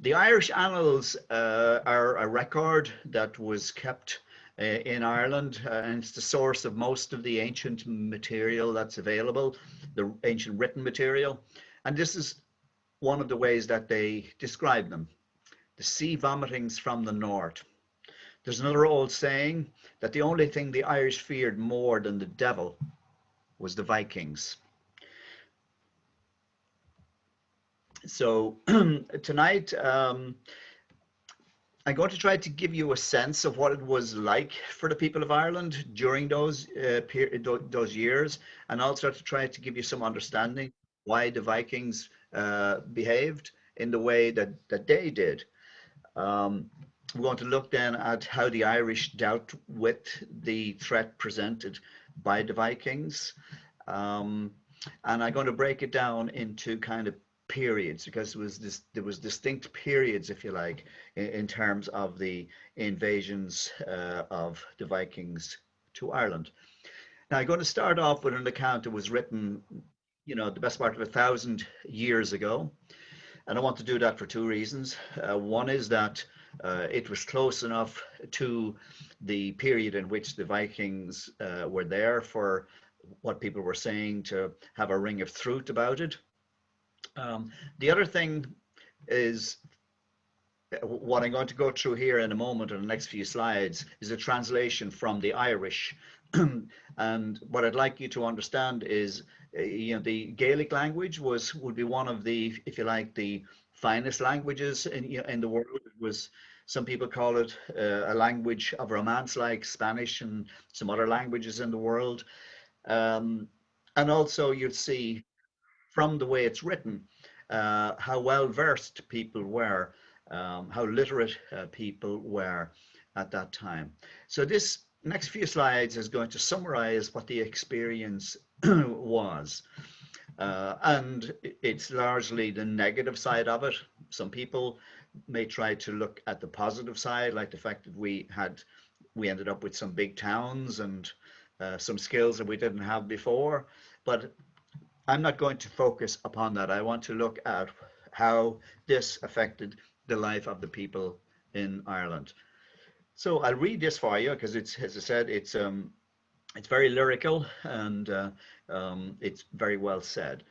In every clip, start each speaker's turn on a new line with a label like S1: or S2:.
S1: The Irish Annals are a record that was kept in Ireland, and it's the source of most of the ancient material that's available, the ancient written material. And this is one of the ways that they describe them: the sea vomitings from the north. There's another old saying that the only thing the Irish feared more than the devil was the Vikings. So tonight, I'm going to try to give you a sense of what it was like for the people of Ireland during those years, and also to try to give you some understanding why the Vikings behaved in the way that they did. Um, we're going to look then at how the Irish dealt with the threat presented by the Vikings. Um, and I'm going to break it down into kind of periods, because there was distinct periods, if you like, in terms of the invasions of the Vikings to Ireland. Now I'm going to start off with an account that was written, the best part of 1,000 years ago, and I want to do that for two reasons. One is that it was close enough to the period in which the Vikings were there for what people were saying to have a ring of truth about it. The other thing is what I'm going to go through here in a moment in the next few slides is a translation from the Irish. And what I'd like you to understand is, the Gaelic language would be one of the, if you like, the finest languages in the world. It was, some people call it a language of romance, like Spanish and some other languages in the world. Um, and also you'll see from the way it's written how well versed people were, how literate people were at that time. So this next few slides is going to summarize what the experience was. And it's largely the negative side of it. Some people may try to look at the positive side, like the fact that we ended up with some big towns and some skills that we didn't have before. But I'm not going to focus upon that. I want to look at how this affected the life of the people in Ireland. So I'll read this for you because it's, as I said, it's very lyrical, and it's very well said.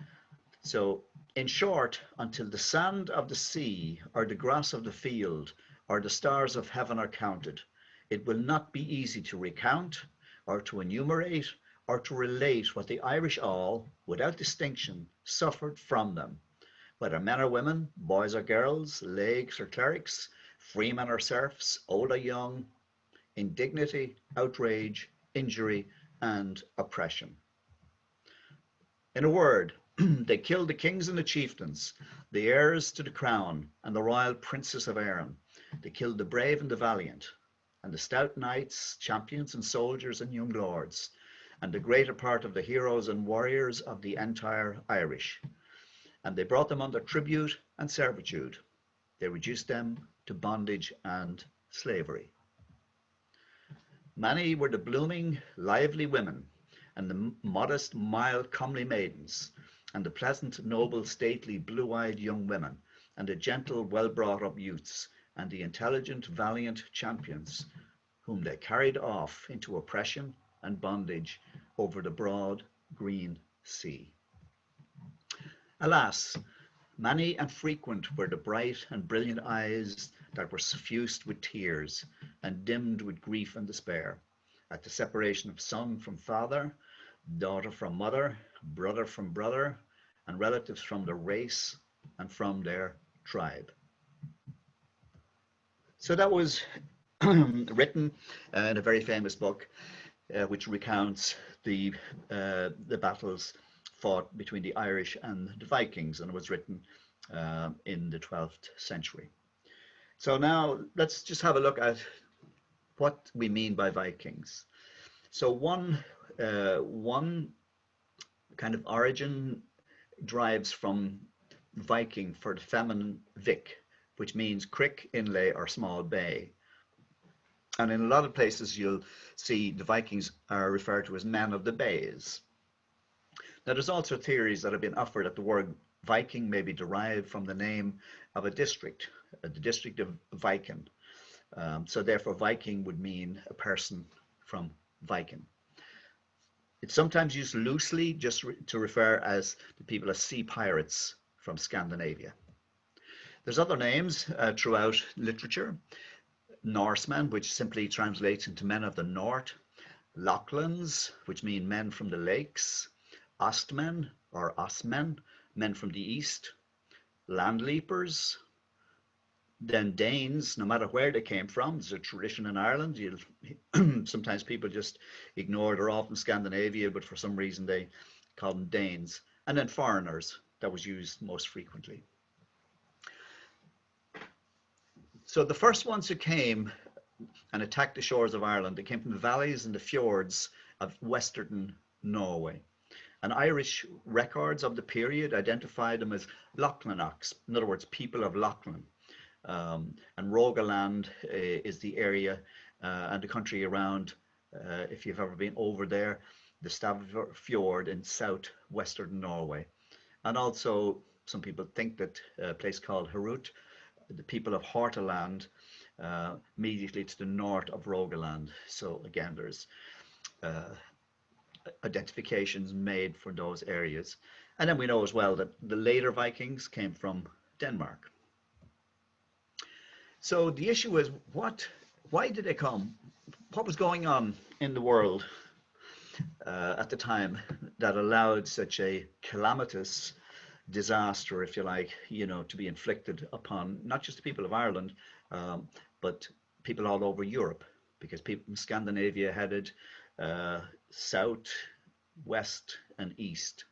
S1: So, in short, until the sand of the sea or the grass of the field or the stars of heaven are counted, it will not be easy to recount or to enumerate or to relate what the Irish all, without distinction, suffered from them, whether men or women, boys or girls, laics or clerics, freemen or serfs, old or young, indignity, outrage, injury, and oppression. In a word, they killed the kings and the chieftains, the heirs to the crown, and the royal princes of Erin. They killed the brave and the valiant, and the stout knights, champions and soldiers and young lords, and the greater part of the heroes and warriors of the entire Irish. And they brought them under tribute and servitude. They reduced them to bondage and slavery. Many were the blooming, lively women, and the modest, mild, comely maidens, and the pleasant, noble, stately, blue-eyed young women, and the gentle, well-brought-up youths, and the intelligent, valiant champions, whom they carried off into oppression and bondage over the broad, green sea. Alas, many and frequent were the bright and brilliant eyes that were suffused with tears and dimmed with grief and despair at the separation of son from father, daughter from mother, brother from brother, and relatives from their race and from their tribe. So that was written in a very famous book, which recounts the battles fought between the Irish and the Vikings, and it was written in the 12th century. So now let's just have a look at what we mean by Vikings. So one kind of origin derives from Viking for the feminine Vic, which means creek, inlay, or small bay. And in a lot of places you'll see the Vikings are referred to as men of the bays. Now there's also theories that have been offered that the word Viking may be derived from the name of a district, the district of Viken. So therefore, Viking would mean a person from Viken. It's sometimes used loosely just to refer as the people as sea pirates from Scandinavia. There's other names throughout literature. Norsemen, which simply translates into men of the north. Lachlanns, which mean men from the lakes. Ostmen or Ostmen, men from the east. Landleapers, then Danes, no matter where they came from. There's a tradition in Ireland. Sometimes people just ignore they're all from Scandinavia, but for some reason they call them Danes. And then foreigners, that was used most frequently. So the first ones who came and attacked the shores of Ireland, they came from the valleys and the fjords of western Norway. And Irish records of the period identified them as Lochlannachs, in other words, people of Lochlann. And Rogaland is the area and the country around, if you've ever been over there, the Stavr Fjord in southwestern Norway. And also, some people think that a place called Harut, the people of Hortaland, immediately to the north of Rogaland. So again, there's identifications made for those areas. And then we know as well that the later Vikings came from Denmark. So the issue is, why did they come? What was going on in the world at the time that allowed such a calamitous disaster, if you like, to be inflicted upon not just the people of Ireland, but people all over Europe, because people from Scandinavia headed south, west, and east.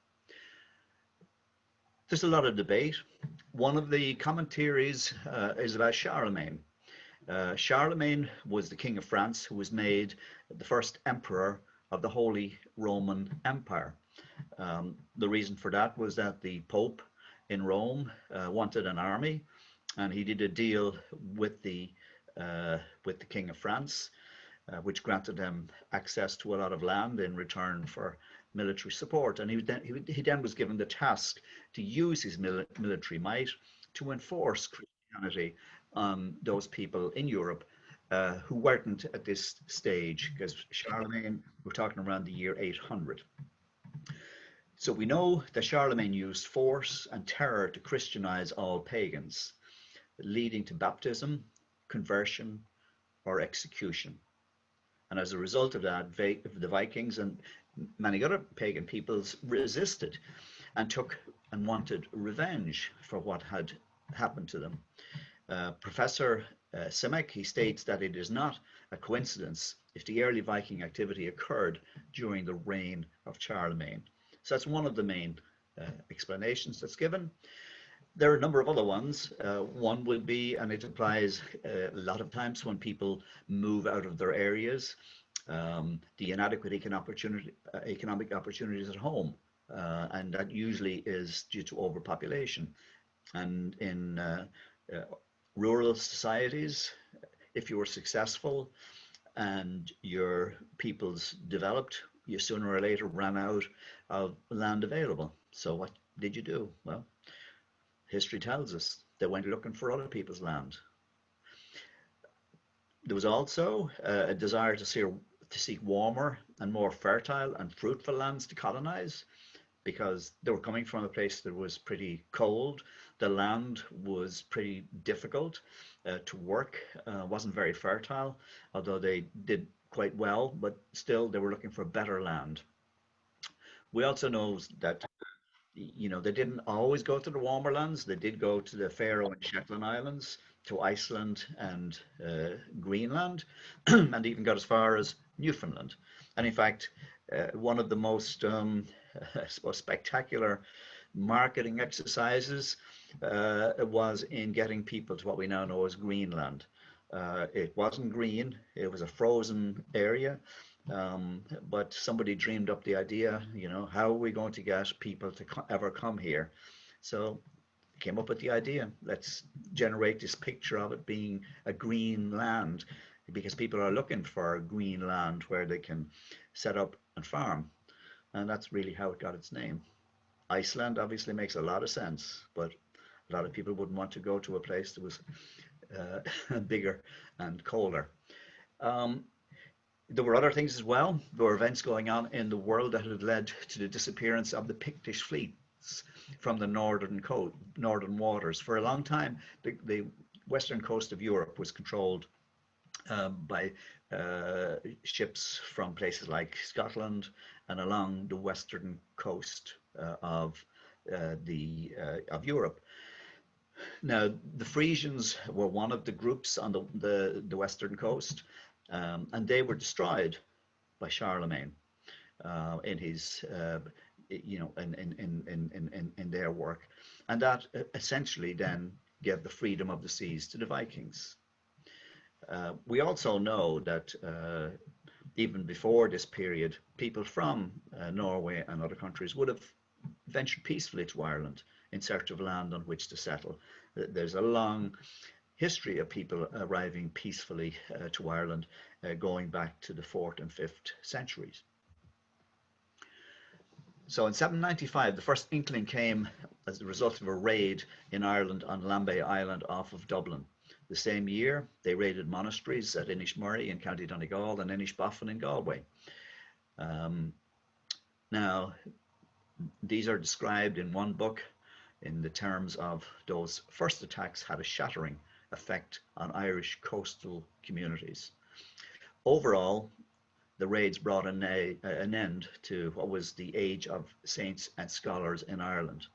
S1: There's a lot of debate. One of the common theories is about Charlemagne. Charlemagne was the king of France who was made the first emperor of the Holy Roman Empire. The reason for that was that the Pope in Rome wanted an army, and he did a deal with the king of France, which granted him access to a lot of land in return for military support. And he then was given the task to use his military might to enforce Christianity on those people in Europe who weren't at this stage, because Charlemagne, we're talking around the year 800. So we know that Charlemagne used force and terror to Christianize all pagans, leading to baptism, conversion, or execution. And as a result of that, the Vikings and many other pagan peoples resisted and took and wanted revenge for what had happened to them. Professor Simek, he states that it is not a coincidence if the early Viking activity occurred during the reign of Charlemagne. So that's one of the main explanations that's given. There are a number of other ones. One would be, and it applies a lot of times when people move out of their areas, the inadequate economic opportunities at home. And that usually is due to overpopulation. And in rural societies, if you were successful and your peoples developed, you sooner or later ran out of land available. So what did you do? Well, history tells us they went looking for other people's land. There was also a desire to seek warmer and more fertile and fruitful lands to colonize, because they were coming from a place that was pretty cold. The land was pretty difficult to work, wasn't very fertile, although they did quite well, but still they were looking for better land. We also know that they didn't always go to the warmer lands. They did go to the Faroe and Shetland Islands, to Iceland and Greenland, and even got as far as Newfoundland. And in fact, one of the most, I suppose, spectacular marketing exercises was in getting people to what we now know as Greenland. It wasn't green, it was a frozen area. But somebody dreamed up the idea, how are we going to get people to ever come here? So came up with the idea, let's generate this picture of it being a green land, because people are looking for a green land where they can set up and farm. And that's really how it got its name. Iceland obviously makes a lot of sense, but a lot of people wouldn't want to go to a place that was bigger and colder. Um, there were other things as well. There were events going on in the world that had led to the disappearance of the Pictish fleets from the northern waters. For a long time, the western coast of Europe was controlled by ships from places like Scotland and along the western coast of Europe. Now, the Frisians were one of the groups on the western coast, and they were destroyed by Charlemagne in his, in their work, and that essentially then gave the freedom of the seas to the Vikings. We also know that even before this period, people from Norway and other countries would have ventured peacefully to Ireland in search of land on which to settle. There's a long history of people arriving peacefully to Ireland going back to the 4th and 5th centuries. So in 795, the first inkling came as a result of a raid in Ireland on Lambay Island off of Dublin. The same year, they raided monasteries at Inishmurray in County Donegal and Inishbofin in Galway. Now, these are described in one book in the terms of those first attacks had a shattering effect on Irish coastal communities. Overall, the raids brought an end to what was the age of saints and scholars in Ireland.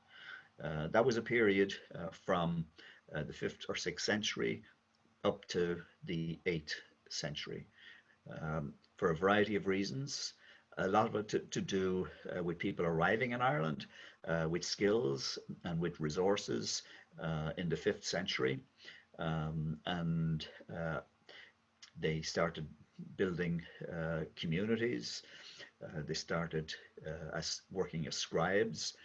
S1: That was a period from the 5th or 6th century up to the 8th century. For a variety of reasons, a lot of it to do with people arriving in Ireland with skills and with resources in the 5th century. And they started building communities. They started working as scribes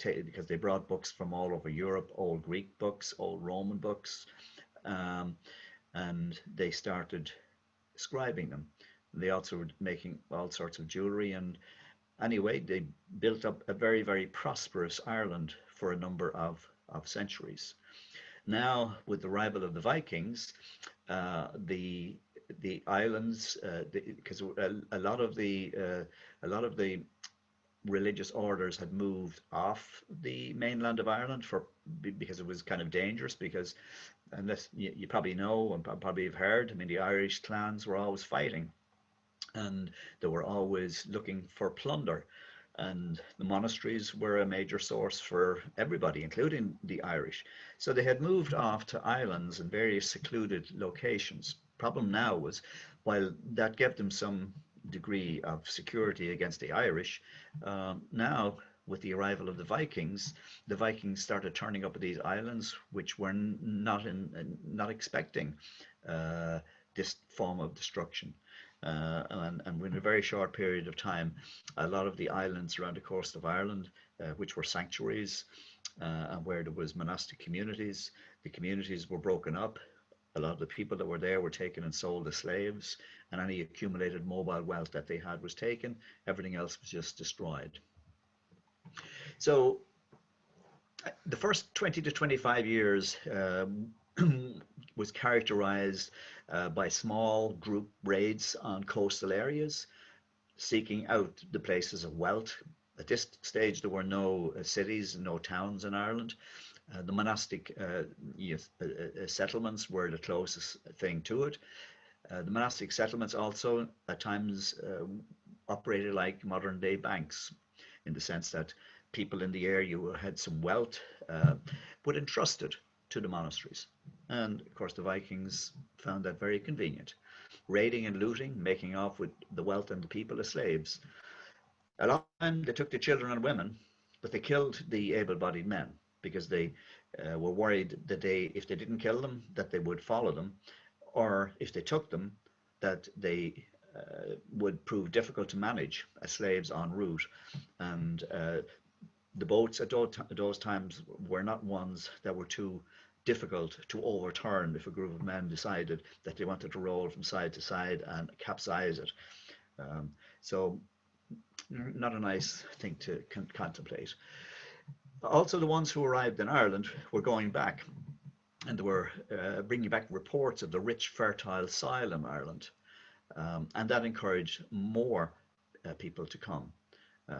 S1: because they brought books from all over Europe, old Greek books, old Roman books, and they started scribing them. They also were making all sorts of jewelry, and anyway, they built up a very, very prosperous Ireland for a number of centuries. Now, with the arrival of the Vikings, the islands, because a lot of the religious orders had moved off the mainland of Ireland because it was kind of dangerous. Because unless you probably know and probably have heard, I mean, the Irish clans were always fighting, and they were always looking for plunder. And the monasteries were a major source for everybody, including the Irish. So they had moved off to islands and various secluded locations. Problem now was, while that gave them some degree of security against the Irish, now with the arrival of the Vikings started turning up at these islands, which were not expecting this form of destruction. And in a very short period of time, a lot of the islands around the coast of Ireland, which were sanctuaries and where there was monastic communities, the communities were broken up. A lot of the people that were there were taken and sold as slaves, and any accumulated mobile wealth that they had was taken. Everything else was just destroyed. So the first 20 to 25 years was characterized by small group raids on coastal areas, seeking out the places of wealth. At this stage, there were no cities, no towns in Ireland. The monastic settlements were the closest thing to it. The monastic settlements also at times operated like modern day banks, in the sense that people in the area who had some wealth would entrust it to the monasteries. And of course the Vikings found that very convenient, raiding and looting, making off with the wealth and the people as slaves. A lot of time they took the children and women, but they killed the able-bodied men, because they were worried that if they didn't kill them, that they would follow them, or if they took them, that they would prove difficult to manage as slaves en route. And the boats at those times were not ones that were too difficult to overturn if a group of men decided that they wanted to roll from side to side and capsize it. So not a nice thing to contemplate. Also, the ones who arrived in Ireland were going back, and they were bringing back reports of the rich, fertile soil in Ireland, and that encouraged more people to come.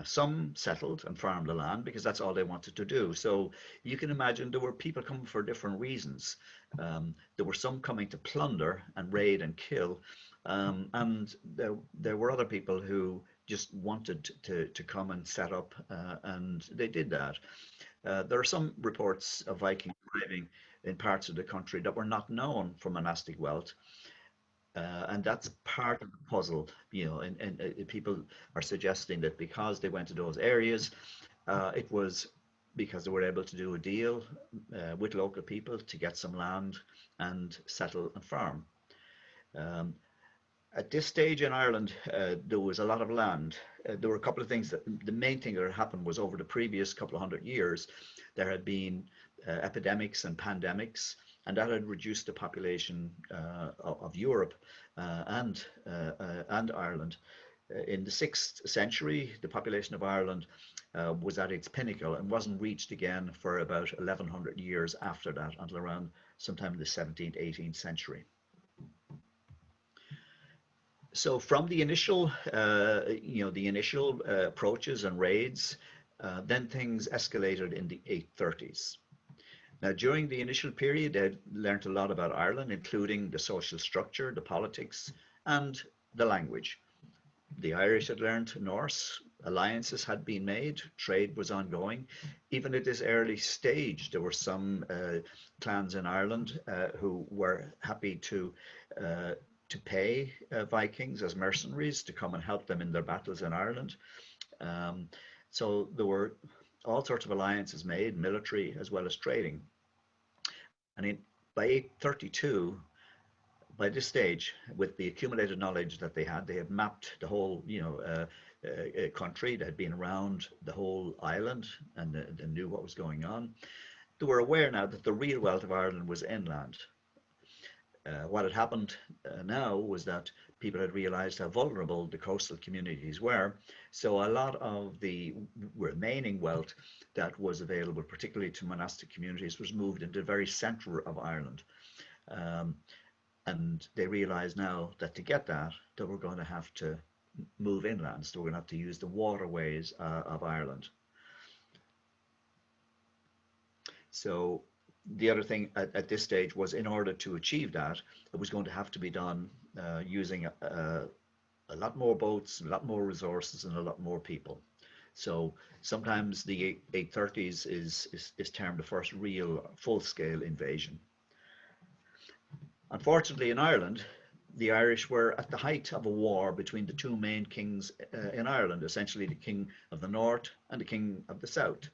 S1: Some settled and farmed the land because that's all they wanted to do. So you can imagine there were people coming for different reasons. There were some coming to plunder and raid and kill, and there were other people who just wanted to come and set up, and they did that. There are some reports of Vikings arriving in parts of the country that were not known for monastic wealth, and that's part of the puzzle, and people are suggesting that because they went to those areas, it was because they were able to do a deal with local people to get some land and settle and farm. Um, at this stage in Ireland, there was a lot of land. There were a couple of things that the main thing that had happened was over the previous couple of 100 years, there had been epidemics and pandemics, and that had reduced the population of Europe and Ireland. In the 6th century, the population of Ireland was at its pinnacle and wasn't reached again for about 1100 years after that, until around sometime in the 17th, 18th century. So from the initial, approaches and raids, then things escalated in the 830s. Now, during the initial period, they learned a lot about Ireland, including the social structure, the politics, and the language. The Irish had learned Norse, alliances had been made, trade was ongoing. Even at this early stage, there were some clans in Ireland who were happy to pay Vikings as mercenaries to come and help them in their battles in Ireland. So there were all sorts of alliances made, military as well as trading. And by 832, by this stage, with the accumulated knowledge that they had mapped the whole, country. They had been around the whole island, and they knew what was going on. They were aware now that the real wealth of Ireland was inland. What had happened now was that people had realized how vulnerable the coastal communities were. So a lot of the remaining wealth that was available, particularly to monastic communities, was moved into the very center of Ireland. And they realized now that to get that, they were going to have to move inland. So we're going to have to use the waterways of Ireland. So the other thing at this stage was, in order to achieve that, it was going to have to be done using a lot more boats, a lot more resources, and a lot more people. So sometimes the 830s is termed the first real full-scale invasion. Unfortunately, in Ireland, the Irish were at the height of a war between the two main kings in Ireland, essentially the King of the North and the King of the South.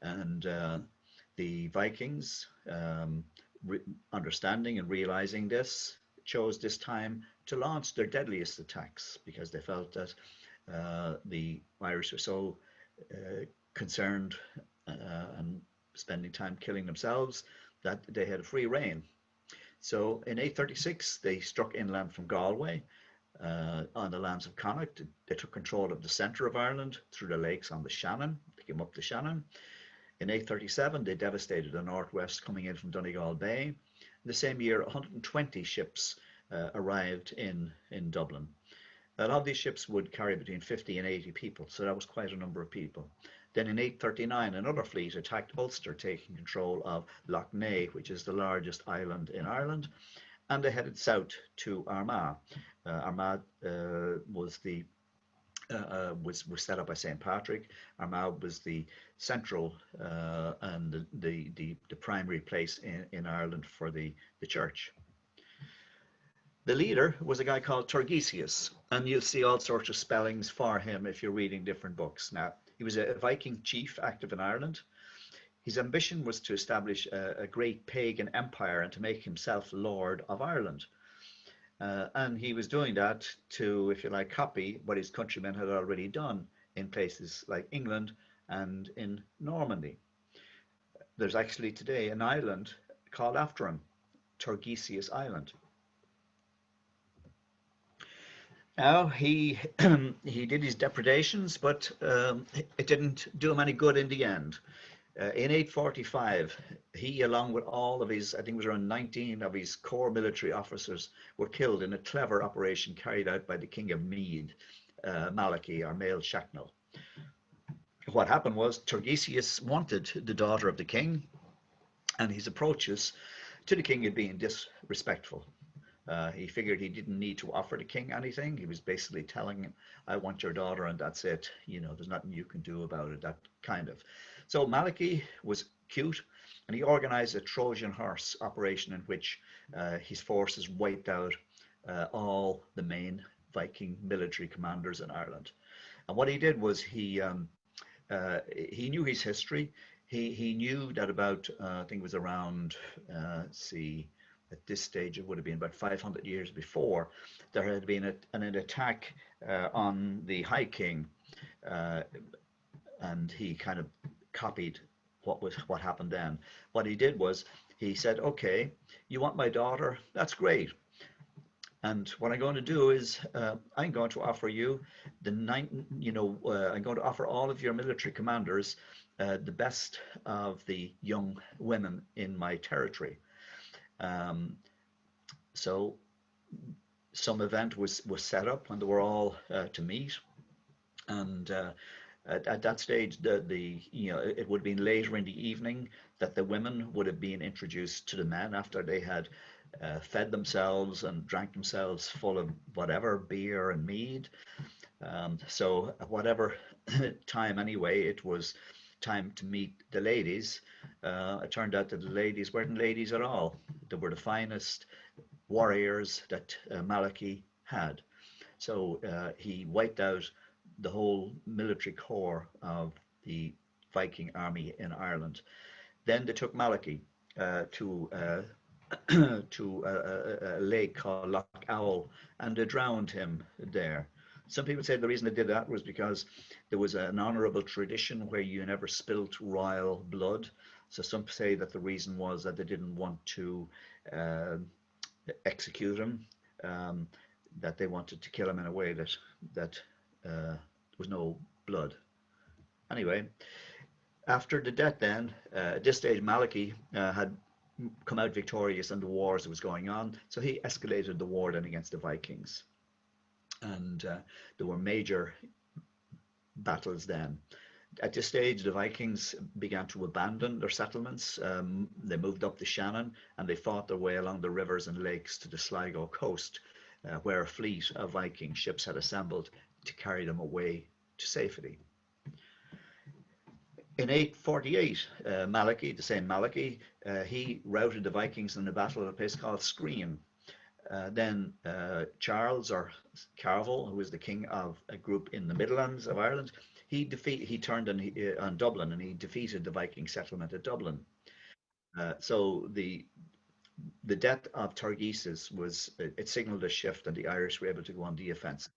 S1: And the Vikings, understanding and realizing this, chose this time to launch their deadliest attacks, because they felt that the Irish were so concerned and spending time killing themselves that they had free rein. So in 836, they struck inland from Galway on the lands of Connacht. They took control of the centre of Ireland through the lakes on the Shannon. They came up the Shannon. In 837, they devastated the northwest, coming in from Donegal Bay. In the same year, 120 ships arrived in Dublin. A lot of these ships would carry between 50 and 80 people, so that was quite a number of people. Then in 839, another fleet attacked Ulster, taking control of Lough Neagh, which is the largest island in Ireland, and they headed south to Armagh. Armagh was set up by St. Patrick. Armagh was the central and the primary place in Ireland for the church. The leader was a guy called Turgesius, and you'll see all sorts of spellings for him if you're reading different books. Now, he was a Viking chief active in Ireland. His ambition was to establish a great pagan empire and to make himself Lord of Ireland. And he was doing that to, if you like, copy what his countrymen had already done in places like England and in Normandy. There's actually today an island called after him, Turgesius Island. Now he he did his depredations, but it didn't do him any good in the end. In 845, he, along with all of his, I think it was around 19 of his core military officers, were killed in a clever operation carried out by the King of Mede, Malachy, or Mael Shachnal. What happened was Turgesius wanted the daughter of the king, and his approaches to the king had been disrespectful. He figured he didn't need to offer the king anything. He was basically telling him, I want your daughter, and that's it. You know, there's nothing you can do about it, that kind of. So Malachy was cute, and he organized a Trojan horse operation in which his forces wiped out all the main Viking military commanders in Ireland. And what he did was he knew his history. He knew that about I think it was around see at this stage it would have been about 500 years before there had been an attack on the High King, uh, and he kind of copied what happened then. What he did was he said, "Okay, you want my daughter? That's great. And what I'm going to do is I'm going to offer you I'm going to offer all of your military commanders the best of the young women in my territory." Um, so some event was set up and they were all to meet. And at that stage, the it would have been later in the evening that the women would have been introduced to the men after they had fed themselves and drank themselves full of whatever beer and mead. So at whatever time anyway, it was time to meet the ladies. It turned out that the ladies weren't ladies at all. They were the finest warriors that Malachy had. So he wiped out the whole military corps of the Viking army in Ireland. Then they took Malachy to to a lake called Loch Owl, and they drowned him there. Some people say the reason they did that was because there was an honourable tradition where you never spilt royal blood. So some say that the reason was that they didn't want to uh, execute him, um, that they wanted to kill him in a way that there was no blood. Anyway, after the death, then at this stage, Malachy had come out victorious in the wars that was going on, so he escalated the war then against the Vikings, and there were major battles then. At this stage, the Vikings began to abandon their settlements. They moved up the Shannon and they fought their way along the rivers and lakes to the Sligo coast, where a fleet of Viking ships had assembled to carry them away to safety. In 848, Malachy, the same Malachy, he routed the Vikings in a battle at a place called Screen. Then Charles, or Carvel, who was the king of a group in the Midlands of Ireland, he turned on Dublin and he defeated the Viking settlement at Dublin. So the death of Turgesius was it signaled a shift, and the Irish were able to go on the offensive.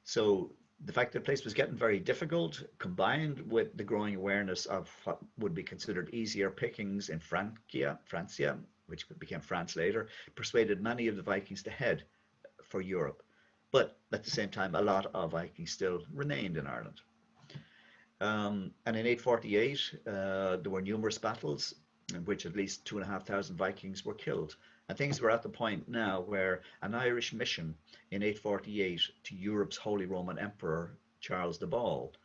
S1: So the fact that the place was getting very difficult, combined with the growing awareness of what would be considered easier pickings in Francia, which became France later, persuaded many of the Vikings to head for Europe. But at the same time, a lot of Vikings still remained in Ireland. And in 848, there were numerous battles in which at least 2,500 Vikings were killed. And things were at the point now where an Irish mission in 848 to Europe's Holy Roman Emperor Charles the Bald,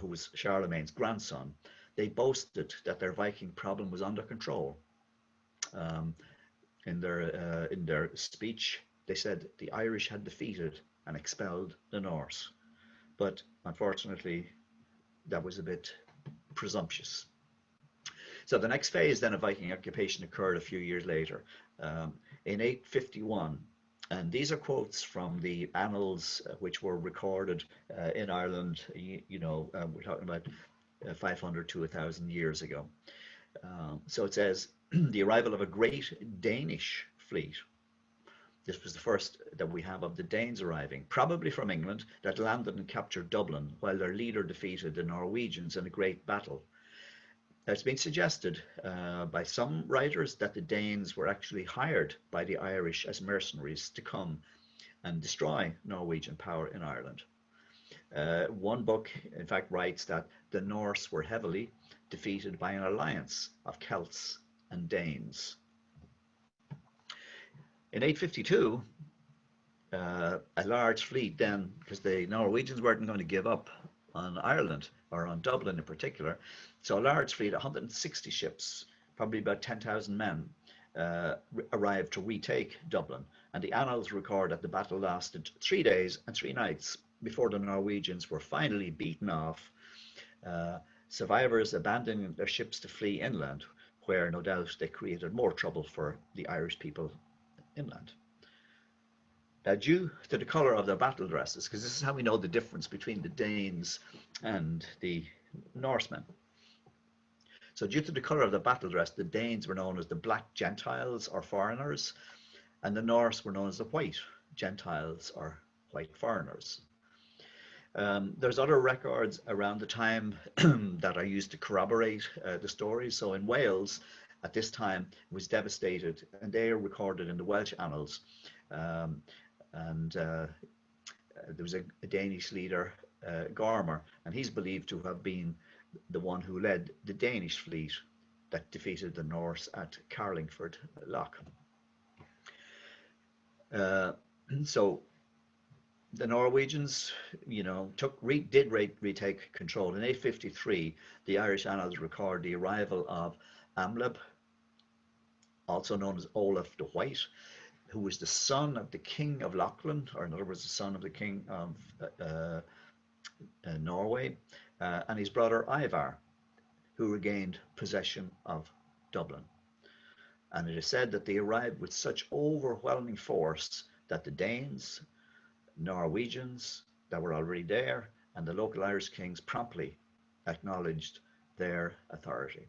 S1: who was Charlemagne's grandson, they boasted that their Viking problem was under control. Um, in their speech, they said the Irish had defeated and expelled the Norse. But unfortunately, that was a bit presumptuous. So the next phase then of Viking occupation occurred a few years later, in 851. And these are quotes from the annals which were recorded in Ireland. We're talking about 500 to 1,000 years ago. So it says, the arrival of a great Danish fleet. This was the first that we have of the Danes arriving, probably from England, that landed and captured Dublin, while their leader defeated the Norwegians in a great battle. It's been suggested by some writers that the Danes were actually hired by the Irish as mercenaries to come and destroy Norwegian power in Ireland. One book, in fact, writes that the Norse were heavily defeated by an alliance of Celts and Danes. In 852, a large fleet then, because the Norwegians weren't going to give up on Ireland or on Dublin in particular, so a large fleet, 160 ships, probably about 10,000 men, arrived to retake Dublin. And the annals record that the battle lasted 3 days and 3 nights before the Norwegians were finally beaten off, survivors abandoning their ships to flee inland, where no doubt they created more trouble for the Irish people inland. Now, due to the colour of their battle dresses, because this is how we know the difference between the Danes and the Norsemen. So due to the colour of the battle dress, the Danes were known as the Black Gentiles or foreigners, and the Norse were known as the White Gentiles or white foreigners. There's other records around the time that are used to corroborate the story. So in Wales, at this time, it was devastated, and they are recorded in the Welsh annals. There was a Danish leader, Gormer, and he's believed to have been the one who led the Danish fleet that defeated the Norse at Carlingford Lough. So the Norwegians, did retake control. In 853, the Irish annals record the arrival of Amleb, also known as Olaf the White, who was the son of the King of Lochlin, or in other words, the son of the King of Norway, and his brother Ivar, who regained possession of Dublin. And it is said that they arrived with such overwhelming force that the Danes, Norwegians that were already there, and the local Irish kings promptly acknowledged their authority.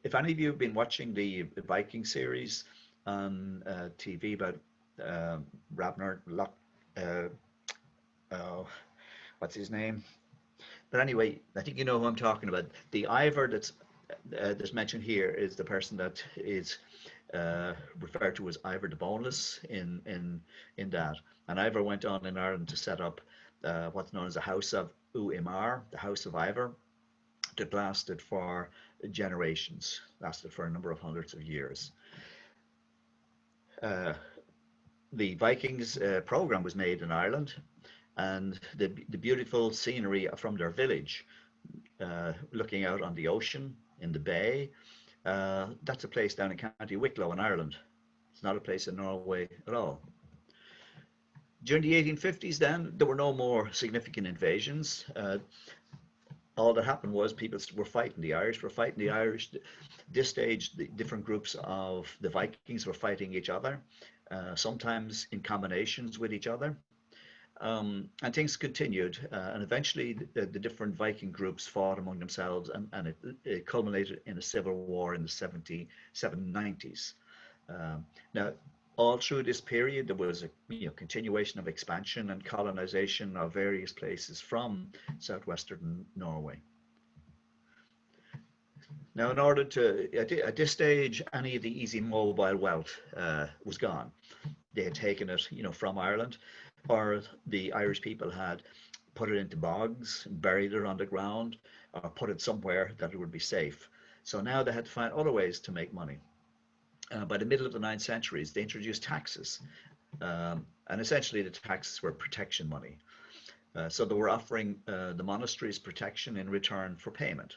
S1: If any of you have been watching the Viking series on TV about Ragnar, what's his name? But anyway, I think you know who I'm talking about. The Ivar that's mentioned here is the person that is referred to as Ivar the Boneless in that. And Ivar went on in Ireland to set up what's known as the House of Uimar, the House of Ivar, that lasted for generations, lasted for a number of hundreds of years. The Vikings program was made in Ireland, and the beautiful scenery from their village, looking out on the ocean in the bay, that's a place down in County Wicklow in Ireland. It's not a place in Norway at all. During the 1850s then, there were no more significant invasions. All that happened was people were fighting the Irish, This stage, the different groups of the Vikings were fighting each other, sometimes in combinations with each other. And things continued, and eventually the different Viking groups fought among themselves, and it culminated in a civil war in the 1790s. Now, all through this period, there was a continuation of expansion and colonization of various places from southwestern Norway. Now, in order to, at this stage, any of the easy mobile wealth was gone. They had taken it, from Ireland, or the Irish people had put it into bogs, buried it underground, or put it somewhere that it would be safe. So now they had to find other ways to make money. By the middle of the 9th centuries, they introduced taxes, and essentially the taxes were protection money. So they were offering the monasteries protection in return for payment.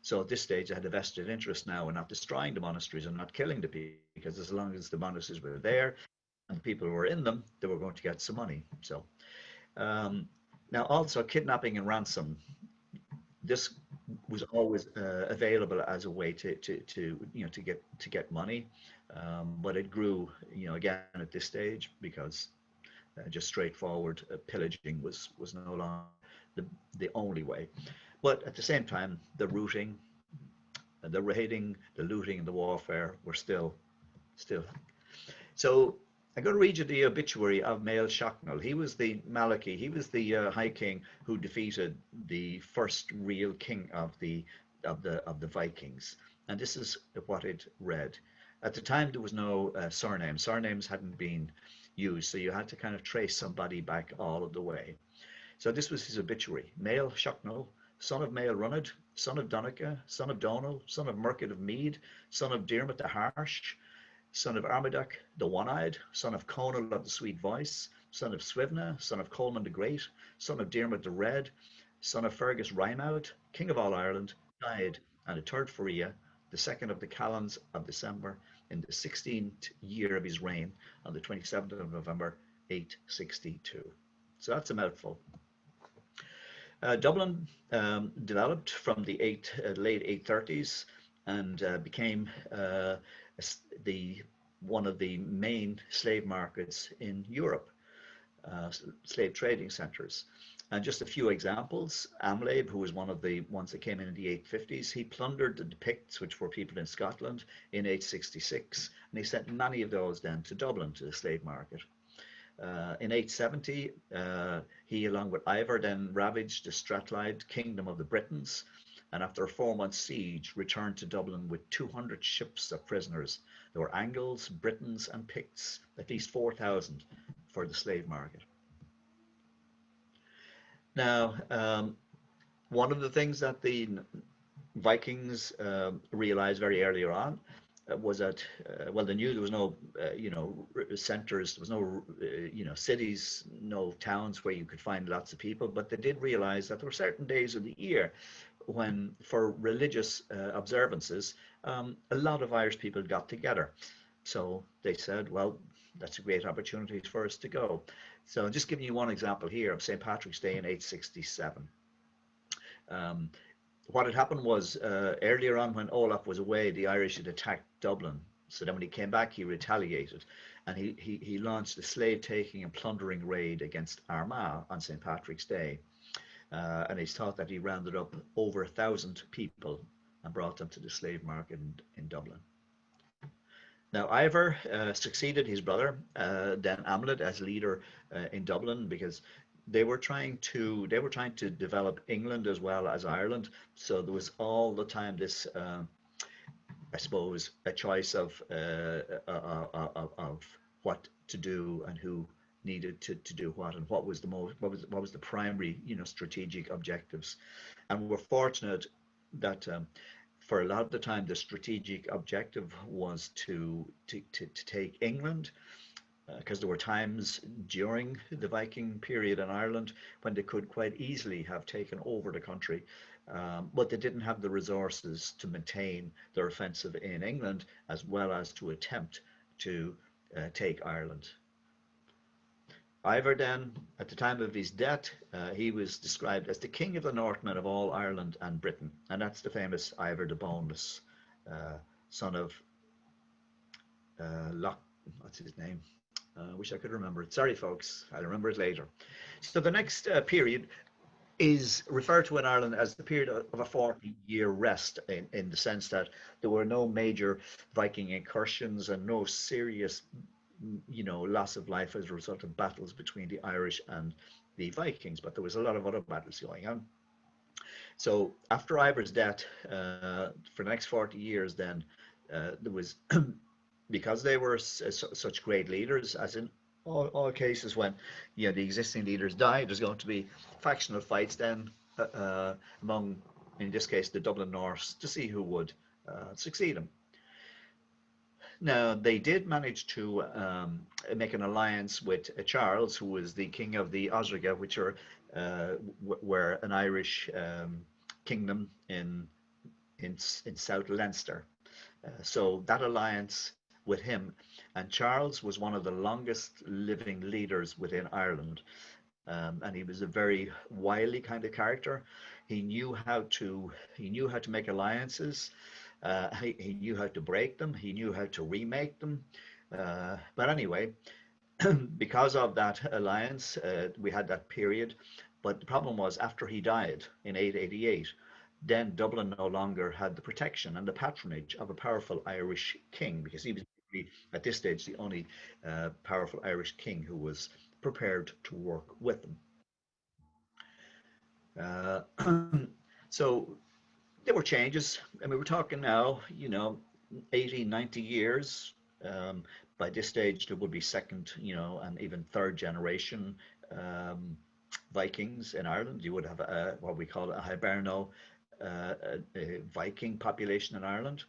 S1: So at this stage, they had a vested interest now in not destroying the monasteries and not killing the people, because as long as the monasteries were there and the people who were in them, they were going to get some money. So now also kidnapping and ransom. This was always available as a way to get money, but it grew again at this stage, because just straightforward pillaging was no longer the only way. But at the same time, the rooting, the raiding, the looting, and the warfare were still. So I'm going to read you the obituary of Mael Shocknall. He was the Malachy. He was the High King who defeated the first real king of the Vikings. And this is what it read. At the time, there was no surname. Surnames hadn't been used, so you had to kind of trace somebody back all of the way. So this was his obituary. Mael Shocknall, son of Mael Runad, son of Donegal, son of Donal, son of Murked of Mead, son of Diarmid the Harsh, son of Armagnac the One-Eyed, son of Conal of the Sweet Voice, son of Swivna, son of Colman the Great, son of Diarmid the Red, son of Fergus Rymount, king of all Ireland, died on the 3rd Faria, the 2nd of the Calends of December, in the 16th year of his reign, on the 27th of November, 862. So that's a mouthful. Dublin developed from the late 830s and became the one of the main slave markets in Europe, slave trading centers. And just a few examples. Amlab, who was one of the ones that came in the 850s, he plundered the Picts, which were people in Scotland, in 866, and he sent many of those then to Dublin, to the slave market. In 870, he, along with Ivar, then ravaged the Strathclyde kingdom of the Britons, and after a 4-month siege, returned to Dublin with 200 ships of prisoners. There were Angles, Britons, and Picts, at least 4,000 for the slave market. Now, one of the things that the Vikings realized very early on was that, well, they knew there was no, centers, there was no, cities, no towns where you could find lots of people, but they did realize that there were certain days of the year when, for religious observances, a lot of Irish people got together. So they said, well, that's a great opportunity for us to go. So just giving you one example here of St. Patrick's Day in 867. What had happened was, earlier on when Olaf was away, the Irish had attacked Dublin. So then when he came back, he retaliated, and he launched a slave-taking and plundering raid against Armagh on St. Patrick's Day. And it's thought that he rounded up over 1,000 people and brought them to the slave market in Dublin. Now, Ivar succeeded his brother, then Amlad, as leader in Dublin, because they were trying to develop England as well as Ireland. So there was all the time this, I suppose, a choice of what to do and who needed to do what, and what was the primary, strategic objectives. And we're fortunate that for a lot of the time the strategic objective was to take England, because there were times during the Viking period in Ireland when they could quite easily have taken over the country, but they didn't have the resources to maintain their offensive in England, as well as to attempt to take Ireland. Ivar then, at the time of his death, he was described as the king of the Northmen of all Ireland and Britain, and that's the famous Ivar the Boneless, son of what's his name? I wish I could remember it. Sorry, folks, I'll remember it later. So the next period is referred to in Ireland as the period of a 40-year rest, in the sense that there were no major Viking incursions and no serious, loss of life as a result of battles between the Irish and the Vikings, but there was a lot of other battles going on. So after Ivar's death, for the next 40 years, then there was, because they were such great leaders, as in all cases when the existing leaders died, there's going to be factional fights then among, in this case, the Dublin Norse, to see who would succeed them. Now, they did manage to make an alliance with Charles, who was the king of the Osriga, which were an Irish kingdom in South Leinster. So that alliance with him, and Charles was one of the longest living leaders within Ireland, and he was a very wily kind of character. He knew how to make alliances. He knew how to break them. He knew how to remake them. But anyway, because of that alliance, we had that period. But the problem was, after he died in 888, then Dublin no longer had the protection and the patronage of a powerful Irish king, because he was at this stage the only powerful Irish king who was prepared to work with them. So there were changes. I mean, we're talking now, 80, 90 years. Um, by this stage, there would be second, and even third generation um, Vikings in Ireland. You would have what we call a Hiberno a Viking population in Ireland.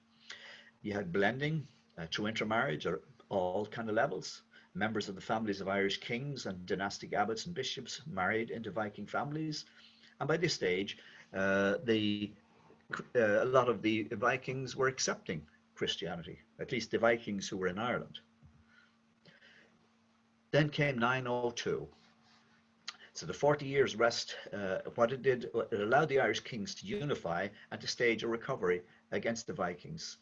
S1: You had blending through intermarriage or all kind of levels. Members of the families of Irish kings and dynastic abbots and bishops married into Viking families. And by this stage, a lot of the Vikings were accepting Christianity, at least the Vikings who were in Ireland. Then came 902. So the 40 years rest, what it did, it allowed the Irish kings to unify and to stage a recovery against the Vikings.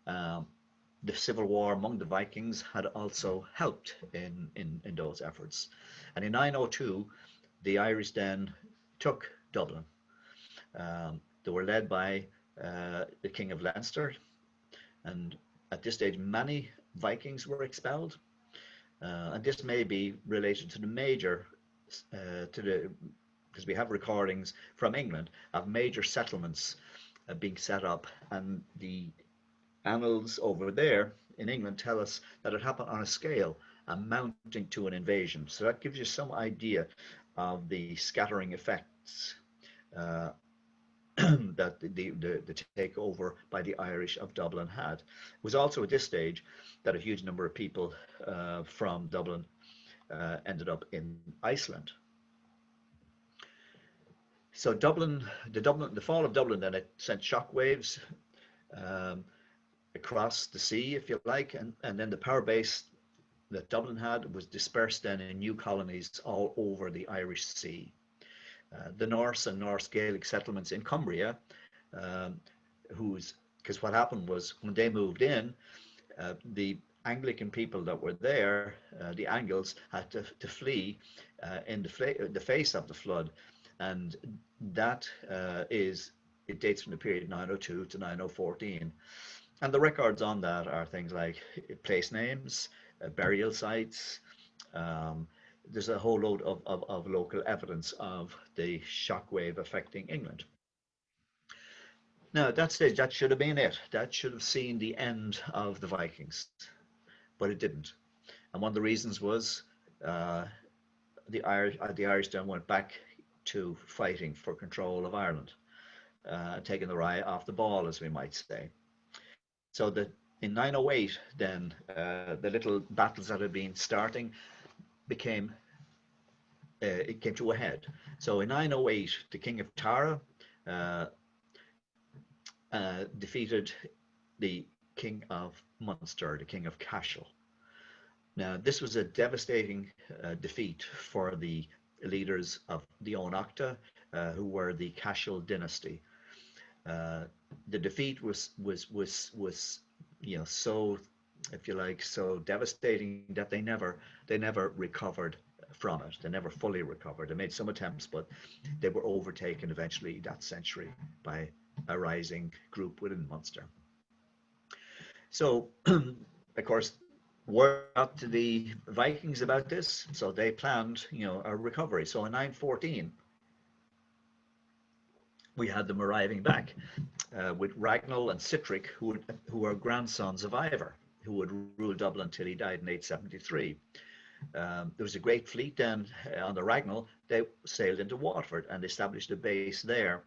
S1: Um, the civil war among the Vikings had also helped in those efforts. And in 902, the Irish then took Dublin. They were led by the King of Leinster, and at this stage, many Vikings were expelled. And this may be related to the major, because we have recordings from England of major settlements being set up, and the annals over there in England tell us that it happened on a scale amounting to an invasion. So that gives you some idea of the scattering effects uh, that the takeover by the Irish of Dublin had. It was also at this stage that a huge number of people from Dublin ended up in Iceland. So the fall of Dublin, then it sent shockwaves um, across the sea, if you like, and then the power base that Dublin had was dispersed then in new colonies all over the Irish Sea. The Norse and Norse Gaelic settlements in Cumbria, um, because what happened was when they moved in, the Anglican people that were there, the Angles, had to flee in the face of the flood, and that it dates from the period 902 to 9014. And the records on that are things like place names, burial sites. Um, there's a whole load of local evidence of the shockwave affecting England. Now, at that stage, that should have been it. That should have seen the end of the Vikings, but it didn't. And one of the reasons was uh, the Irish then went back to fighting for control of Ireland, taking their eye off the ball, as we might say. So that in 908, then the little battles that had been starting became it came to a head. So in 908, the King of Tara uh, defeated the King of Munster, the King of Cashel. Now, this was a devastating defeat for the leaders of the Oenachta, who were the Cashel dynasty. The defeat was so, if you like, so devastating that they never recovered from it. They never fully recovered. They made some attempts, but they were overtaken eventually that century by a rising group within Munster. So, of course, word got to the Vikings about this, so they planned, a recovery. So in 914, we had them arriving back with Ragnall and Sihtric, who were grandsons of Ivar, who would rule Dublin until he died in 873. There was a great fleet then on the Ragnall. They sailed into Waterford and established a base there,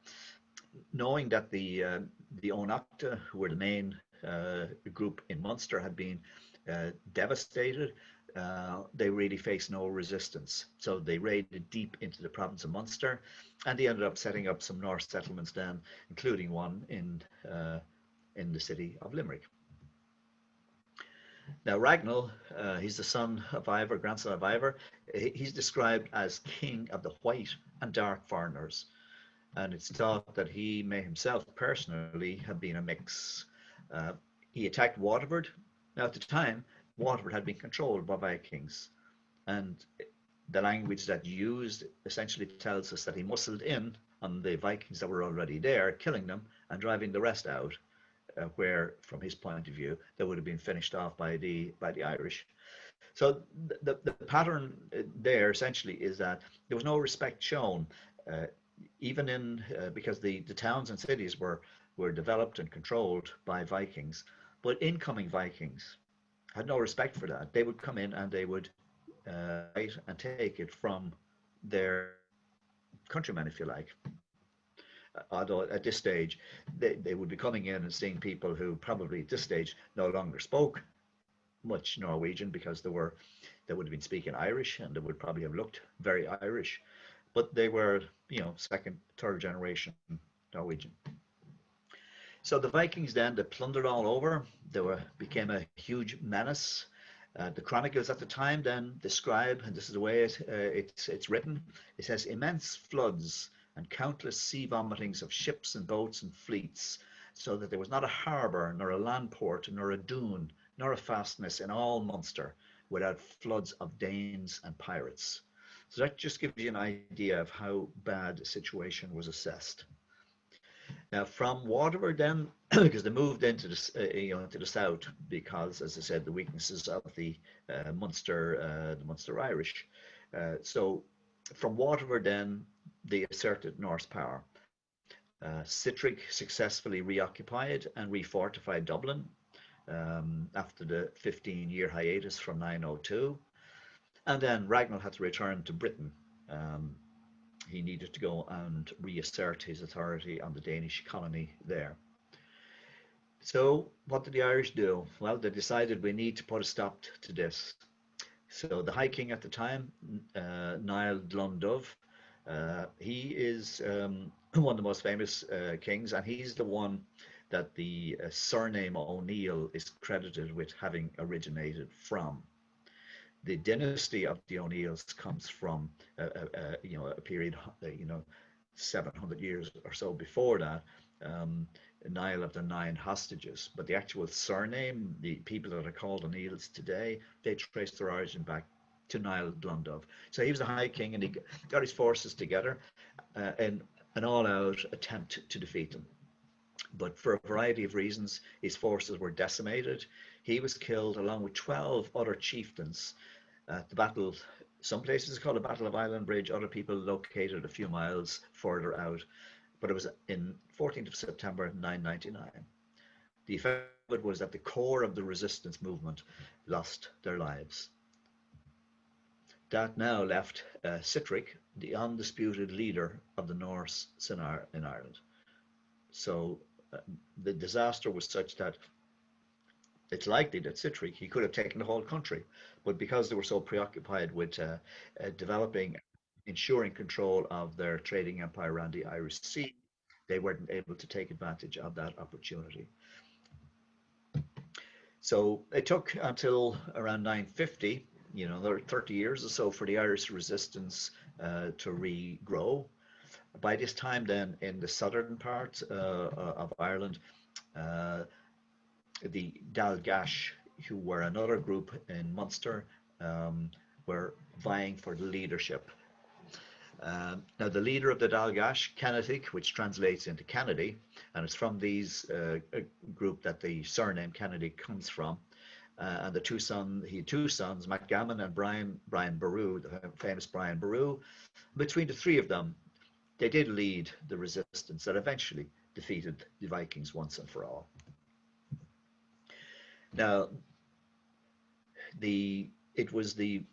S1: knowing that the Oenachta, who were the main group in Munster, had been devastated. They really faced no resistance. So they raided deep into the province of Munster, and they ended up setting up some Norse settlements then, including one in the city of Limerick. Now Ragnall, he's the son of Ivar, grandson of Ivar. He's described as king of the white and dark foreigners, and it's thought that he may himself personally have been a mix. He attacked Waterford. Now at the time, Waterford had been controlled by Vikings, and the language that used essentially tells us that he muscled in on the Vikings that were already there, killing them and driving the rest out, where, from his point of view, they would have been finished off by the Irish. So the pattern there essentially is that there was no respect shown, even in because the towns and cities were developed and controlled by Vikings, But incoming Vikings had no respect for that. They would come in and they would fight and take it from their countrymen, if you like. Although at this stage, they would be coming in and seeing people who probably at this stage no longer spoke much Norwegian because they would have been speaking Irish and they would probably have looked very Irish, but they were, second, third generation Norwegian. So the Vikings then, they plundered all over. Became a huge menace. The chronicles at the time then describe, and this is the way it's written, it says immense floods and countless sea vomitings of ships and boats and fleets, so that there was not a harbour, nor a land port, nor a dune, nor a fastness in all Munster without floods of Danes and pirates. So that just gives you an idea of how bad the situation was assessed. Now, from Waterford, then, because they moved into the south, because, as I said, the weaknesses of the Munster Irish. So, from Waterford, then they asserted Norse power. Sihtric successfully reoccupied and refortified Dublin after the 15-year hiatus from 902, and then Ragnall had to return to Britain. He needed to go and reassert his authority on the Danish colony there. So what did the Irish do? Well, they decided we need to put a stop to this. So the High King at the time, Niall Glundubh, he is one of the most famous kings, and he's the one that the surname O'Neill is credited with having originated from. The dynasty of the O'Neills comes from a period 700 years or so before that, Niall of the Nine Hostages. But the actual surname, the people that are called O'Neills today, they trace their origin back to Niall Glundubh. So he was the High King, and he got his forces together in an all-out attempt to defeat them. But for a variety of reasons, his forces were decimated. He was killed along with 12 other chieftains. The battle, some places it's called the Battle of Island Bridge, other people located a few miles further out, but it was in 14th of September 999. The effect of it was that the core of the resistance movement lost their lives. That now left Sihtric, the undisputed leader of the Norse in Ireland. So the disaster was such that it's likely that Sihtric, he could have taken the whole country, but because they were so preoccupied with developing, ensuring control of their trading empire around the Irish Sea, they weren't able to take advantage of that opportunity. So it took until around 950, there were 30 years or so for the Irish resistance to regrow. By this time then, in the southern part of Ireland, the Dalgash, who were another group in Munster, were vying for the leadership. Now, the leader of the Dalgash, Kennetic, which translates into Kennedy, and it's from these group that the surname Kennedy comes from. And he had two sons, MacGammon and Brian Boru, the famous Brian Boru. Between the three of them, they did lead the resistance that eventually defeated the Vikings once and for all. Now, it was the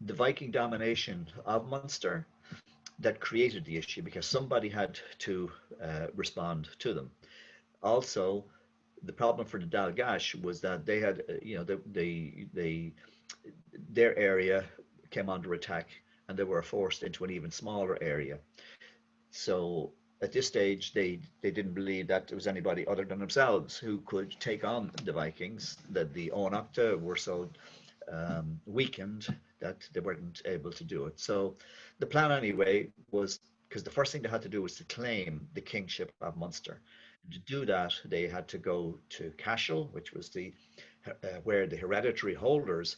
S1: Viking domination of Munster that created the issue, because somebody had to respond to them. Also, the problem for the Dalgash was that they had, their area came under attack, and they were forced into an even smaller area. So at this stage, they didn't believe that there was anybody other than themselves who could take on the Vikings, that the Oenachta were so weakened that they weren't able to do it. So the plan anyway was, because the first thing they had to do was to claim the kingship of Munster. To do that, they had to go to Cashel, which was where the hereditary holders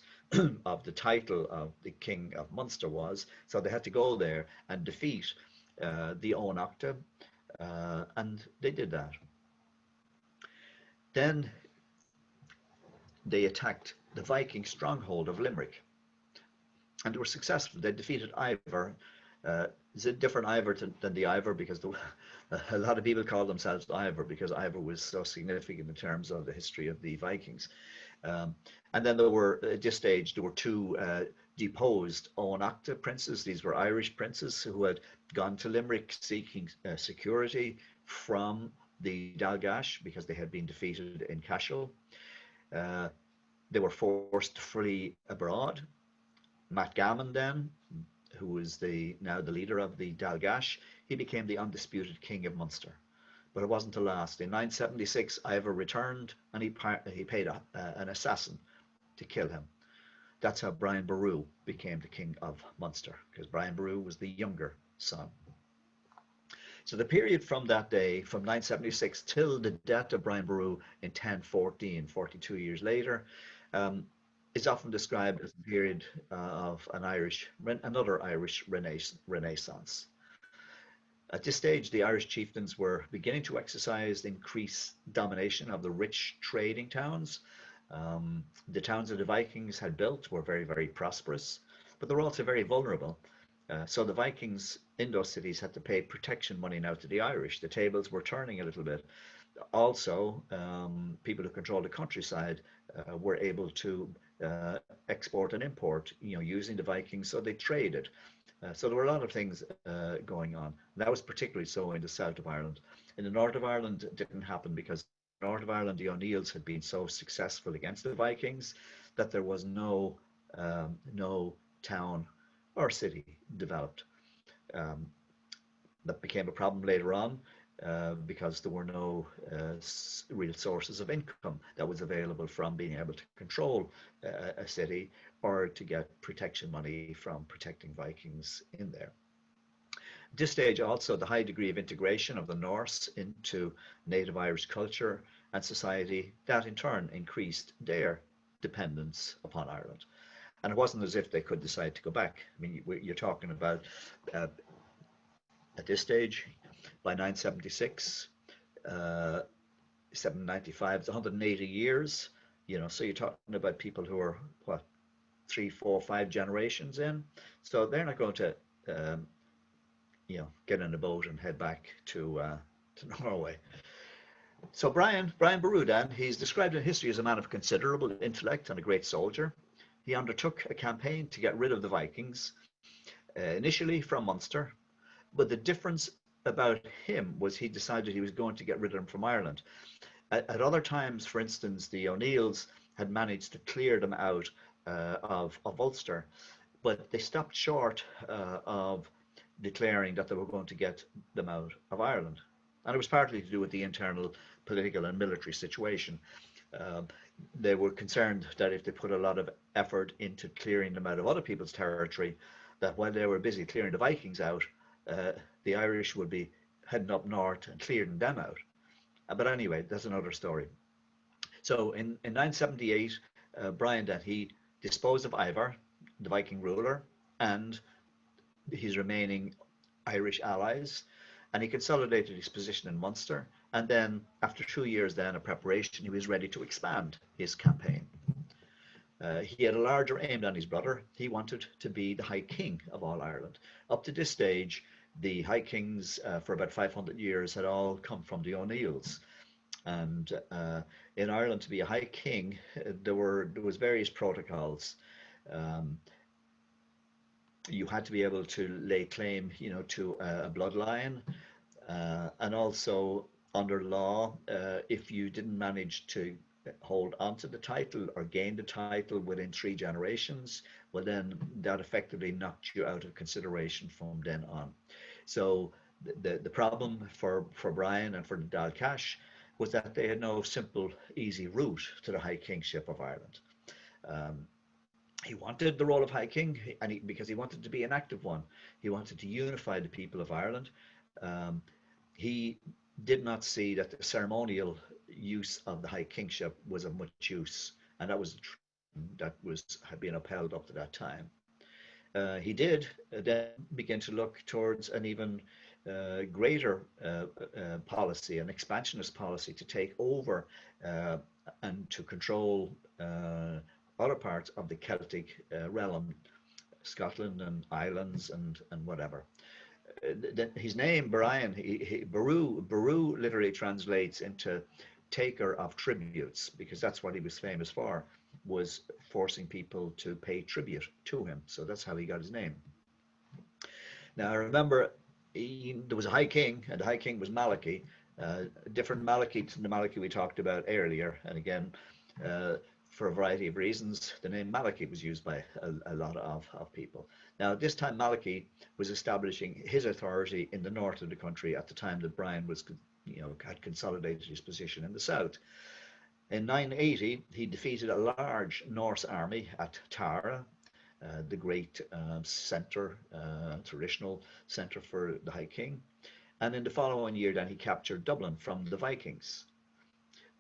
S1: of the title of the King of Munster was. So they had to go there and defeat the Oenachta, and they did that. Then they attacked the Viking stronghold of Limerick, and they were successful. They defeated Ivar, It's a different Ivar than the Ivar because a lot of people call themselves Ivar because Ivar was so significant in terms of the history of the Vikings. Um, and then there were, at this stage, there were two deposed Oenachta princes. These were Irish princes who had gone to Limerick seeking security from the Dalgash because they had been defeated in Cashel. Uh, they were forced to flee abroad. Matt Gammon then, who was now the leader of the Dalgash, he became the undisputed king of Munster. But it wasn't to last. In 976, Ivar returned and he paid an assassin to kill him. That's how Brian Boru became the king of Munster, because Brian Boru was the younger son. So the period from that day, from 976 till the death of Brian Boru in 1014, 42 years later, is often described as the period of another Irish Renaissance. At this stage, the Irish chieftains were beginning to exercise increased domination of the rich trading towns. The towns that the Vikings had built were very, very prosperous, but they were also very vulnerable. So the Vikings in those cities had to pay protection money now to the Irish. The tables were turning a little bit. Also, people who controlled the countryside were able to export and import, using the Vikings, so they traded. So there were a lot of things going on. That was particularly so in the south of Ireland. In the north of Ireland, it didn't happen because in the north of Ireland, the O'Neills had been so successful against the Vikings that there was no town or city developed. That became a problem later on because there were no real sources of income that was available from being able to control a city or to get protection money from protecting Vikings in there. At this stage also, the high degree of integration of the Norse into native Irish culture and society, that in turn increased their dependence upon Ireland. And it wasn't as if they could decide to go back. I mean, you're talking about, at this stage, by 976, 795, it's 180 years, so you're talking about people who are, 3, 4, 5 generations in. So they're not going to, get in a boat and head back to Norway. So Brian Boru, then, he's described in history as a man of considerable intellect and a great soldier. He undertook a campaign to get rid of the Vikings, initially from Munster, but the difference about him was he decided he was going to get rid of them from Ireland. At other times, for instance, the O'Neills had managed to clear them out of Ulster, but they stopped short of declaring that they were going to get them out of Ireland. And it was partly to do with the internal political and military situation. They were concerned that if they put a lot of effort into clearing them out of other people's territory, that while they were busy clearing the Vikings out, the Irish would be heading up north and clearing them out. But anyway, that's another story. So in 978, Brian, that he disposed of Ivar, the Viking ruler, and his remaining Irish allies, and he consolidated his position in Munster. And then, after 2 years then of preparation, he was ready to expand his campaign. He had a larger aim than his brother. He wanted to be the High King of all Ireland. Up to this stage, the High Kings for about 500 years had all come from the O'Neills. And in Ireland, to be a High King, there was various protocols. You had to be able to lay claim, to a bloodline, and also under law, if you didn't manage to hold onto the title or gain the title within 3 generations, well, then that effectively knocked you out of consideration from then on. So the problem for Brian and for the Dalgash was that they had no simple, easy route to the High Kingship of Ireland. He wanted the role of High King, and because he wanted to be an active one. He wanted to unify the people of Ireland. He did not see that the ceremonial use of the High Kingship was of much use, and that had been upheld up to that time. He did then begin to look towards an even greater policy, an expansionist policy, to take over and to control other parts of the Celtic realm, Scotland and islands and whatever. His name Brian, Baru literally translates into taker of tributes, because that's what he was famous for, was forcing people to pay tribute to him. So that's how he got his name. Now remember, there was a high king, and the high king was Malachy, different Malachy to the Malachy we talked about earlier. And again, uh, for a variety of reasons, the name Malachy was used by a lot of people. Now, this time Malachy was establishing his authority in the north of the country at the time that Brian was, had consolidated his position in the south. In 980, he defeated a large Norse army at Tara, the great center, traditional center for the High King. And in the following year, then he captured Dublin from the Vikings.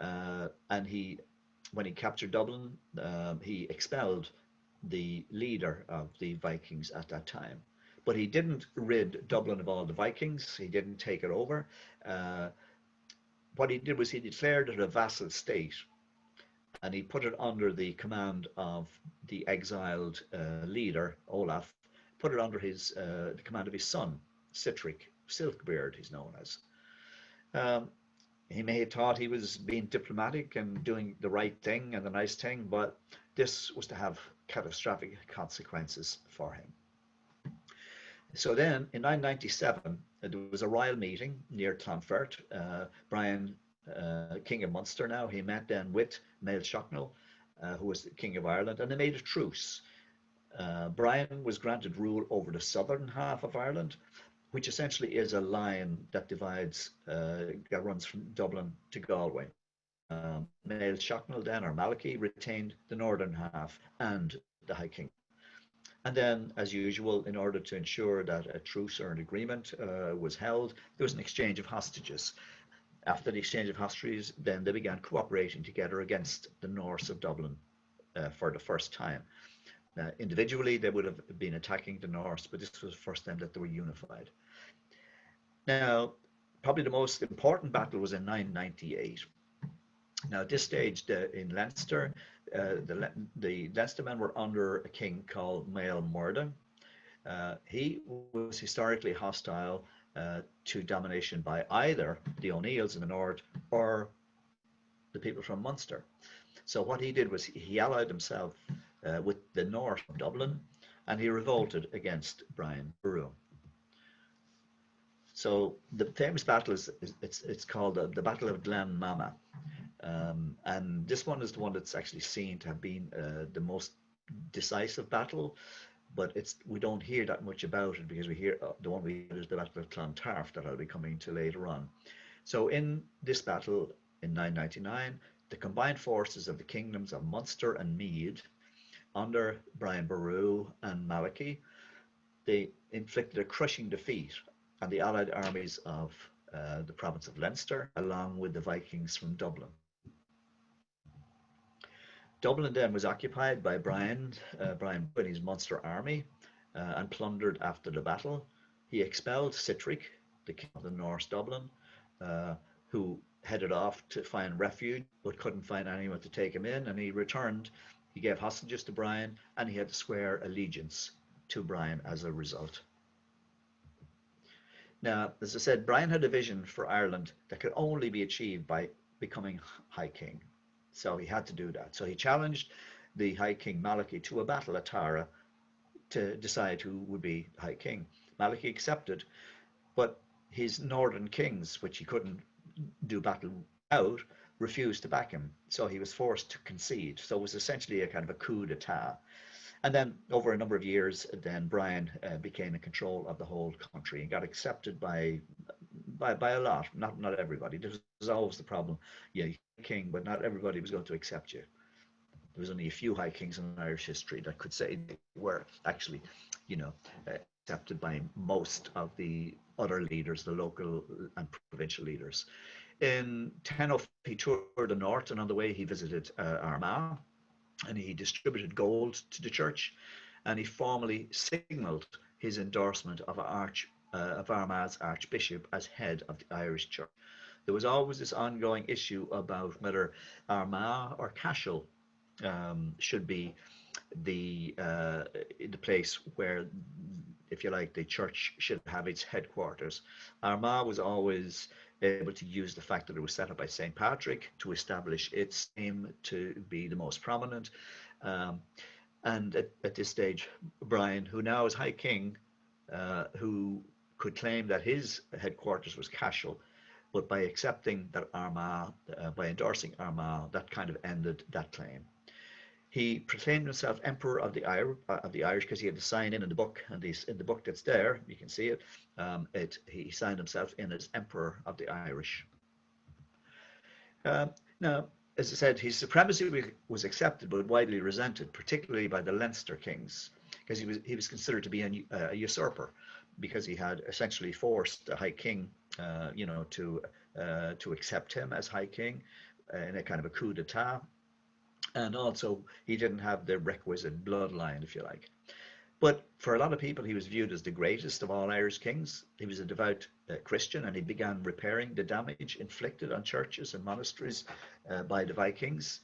S1: And when he captured Dublin, he expelled the leader of the Vikings at that time. But he didn't rid Dublin of all the Vikings. He didn't take it over. Uh, what he did was he declared it a vassal state, and he put it under the command of the exiled leader, Olaf, put it under the command of his son, Sihtric, Silkbeard, he's known as. Um, he may have thought he was being diplomatic and doing the right thing and the nice thing, but this was to have catastrophic consequences for him. So then in 997, there was a royal meeting near Clonfert. Brian, King of Munster now, he met then with Mael Shocknall, who was the King of Ireland, and they made a truce. Brian was granted rule over the southern half of Ireland, which essentially is a line that divides, that runs from Dublin to Galway. Mael Shocknall then, or Malachy, retained the northern half and the High King. And then, as usual, in order to ensure that a truce or an agreement was held, there was an exchange of hostages. After the exchange of hostages, then they began cooperating together against the Norse of Dublin for the first time. Individually, they would have been attacking the Norse, but this was the first time that they were unified. Now, probably the most important battle was in 998. Now, at this stage in Leinster, the Leinstermen were under a king called Mael Murda. He was historically hostile to domination by either the O'Neills in the north or the people from Munster. So what he did was he allied himself with the north of Dublin, and he revolted against Brian Boru. So the famous battle it's called the Battle of Glen Mama. And this one is the one that's actually seen to have been the most decisive battle, but we don't hear that much about it, because we hear the one we hear is the Battle of Clontarf that I'll be coming to later on. So in this battle in 999, the combined forces of the kingdoms of Munster and Meath, under Brian Boru and Malachy, they inflicted a crushing defeat on the allied armies of the province of Leinster, along with the Vikings from Dublin. Dublin then was occupied by Brian and his Munster army, and plundered after the battle. He expelled Sihtric, the king of the Norse Dublin, who headed off to find refuge, but couldn't find anyone to take him in, and he returned. He gave hostages to Brian, and he had to swear allegiance to Brian as a result. Now, as I said, Brian had a vision for Ireland that could only be achieved by becoming High King. So he had to do that. So he challenged the High King Malachy to a battle at Tara to decide who would be High King. Malachy accepted, but his northern kings, which he couldn't do battle out, refused to back him. So he was forced to concede. So it was essentially a kind of a coup d'etat. And then over a number of years, then Brian became in control of the whole country and got accepted by a lot, not everybody. This was always the problem. Yeah, king, but not everybody was going to accept you. There was only a few high kings in Irish history that could say they were actually, accepted by most of the other leaders, the local and provincial leaders. In 1005, he toured the north, and on the way he visited Armagh, and he distributed gold to the church, and he formally signalled his endorsement of Armagh's Archbishop as head of the Irish Church. There was always this ongoing issue about whether Armagh or Cashel should be the place where, if you like, the church should have its headquarters. Armagh was always able to use the fact that it was set up by St. Patrick to establish its aim to be the most prominent. Um, and at this stage, Brian, who now is High King, who could claim that his headquarters was Cashel, but by accepting that Armagh, by endorsing Armagh, that kind of ended that claim. He proclaimed himself Emperor of the Irish because he had to sign in the book, and in the book that's there, you can see it. He signed himself in as Emperor of the Irish. Now, as I said, his supremacy was accepted but widely resented, particularly by the Leinster kings, because he was considered to be a usurper, because he had essentially forced the High King, to accept him as High King in a kind of a coup d'état. And also, he didn't have the requisite bloodline, if you like. But for a lot of people, he was viewed as the greatest of all Irish kings. He was a devout Christian, and he began repairing the damage inflicted on churches and monasteries by the Vikings.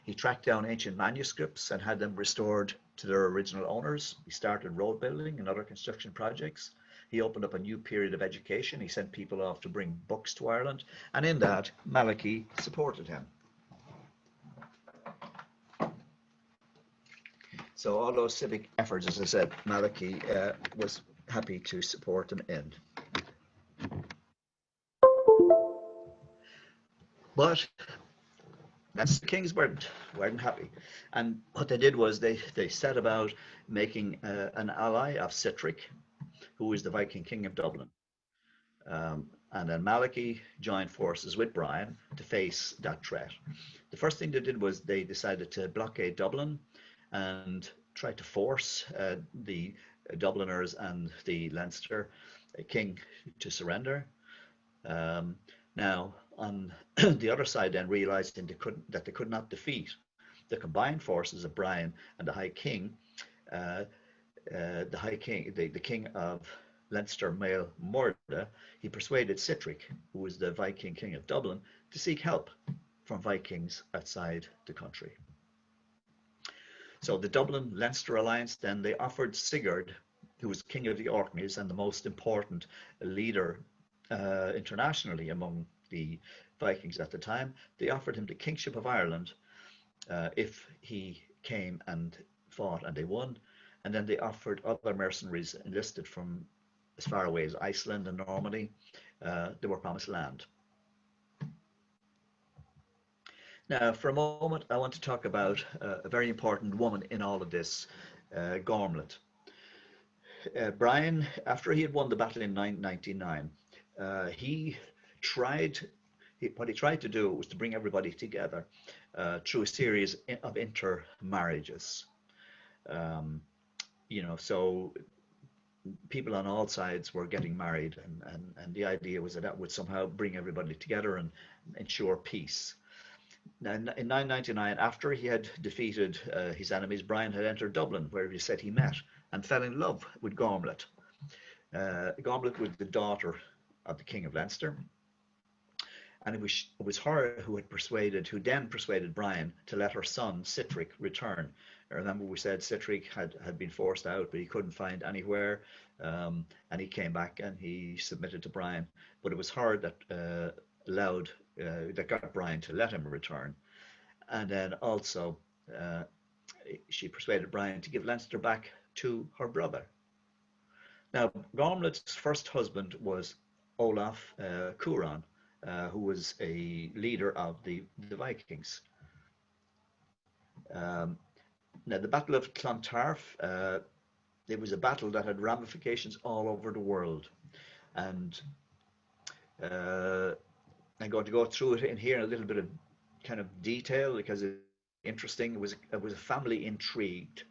S1: He tracked down ancient manuscripts and had them restored to their original owners. He started road building and other construction projects. He opened up a new period of education. He sent people off to bring books to Ireland. And in that, Malachy supported him. So all those civic efforts, as I said, Malachy was happy to support him in. But the kings weren't happy. And what they did was they set about making an ally of Sitric, who was the Viking king of Dublin. And then Malachy joined forces with Brian to face that threat. The first thing they did was they decided to blockade Dublin and try to force the Dubliners and the Leinster king to surrender. Now, on the other side, then realizing that they could not defeat the combined forces of Brian and the High King, the king of Leinster, Mael Murda, he persuaded Sitric, who was the Viking king of Dublin, to seek help from Vikings outside the country. So the Dublin-Leinster alliance, then they offered Sigurd, who was king of the Orkneys and the most important leader internationally among the Vikings at the time, they offered him the kingship of Ireland if he came and fought, and they won. And then they offered other mercenaries enlisted from as far away as Iceland and Normandy. They were promised land. Now, for a moment, I want to talk about a very important woman in all of this, Gormleth. Brian, after he had won the battle in 999, what he tried to do was to bring everybody together through a series of intermarriages. So people on all sides were getting married, and the idea was that would somehow bring everybody together and ensure peace. Now, in 999, after he had defeated his enemies, Brian had entered Dublin, where he said he met and fell in love with Gormleth. Gormleth was the daughter of the King of Leinster, and it was her who then persuaded Brian to let her son Sitric return. Remember, we said Sitric had been forced out, but he couldn't find anywhere, and he came back and he submitted to Brian. But it was her that that got Brian to let him return. And then also she persuaded Brian to give Leinster back to her brother. Now, Gormleth's first husband was Olaf Cuaran, who was a leader of the Vikings. Now, the Battle of Clontarf, it was a battle that had ramifications all over the world. And I'm going to go through it in here in a little bit of kind of detail because it's interesting. It was a family intrigue,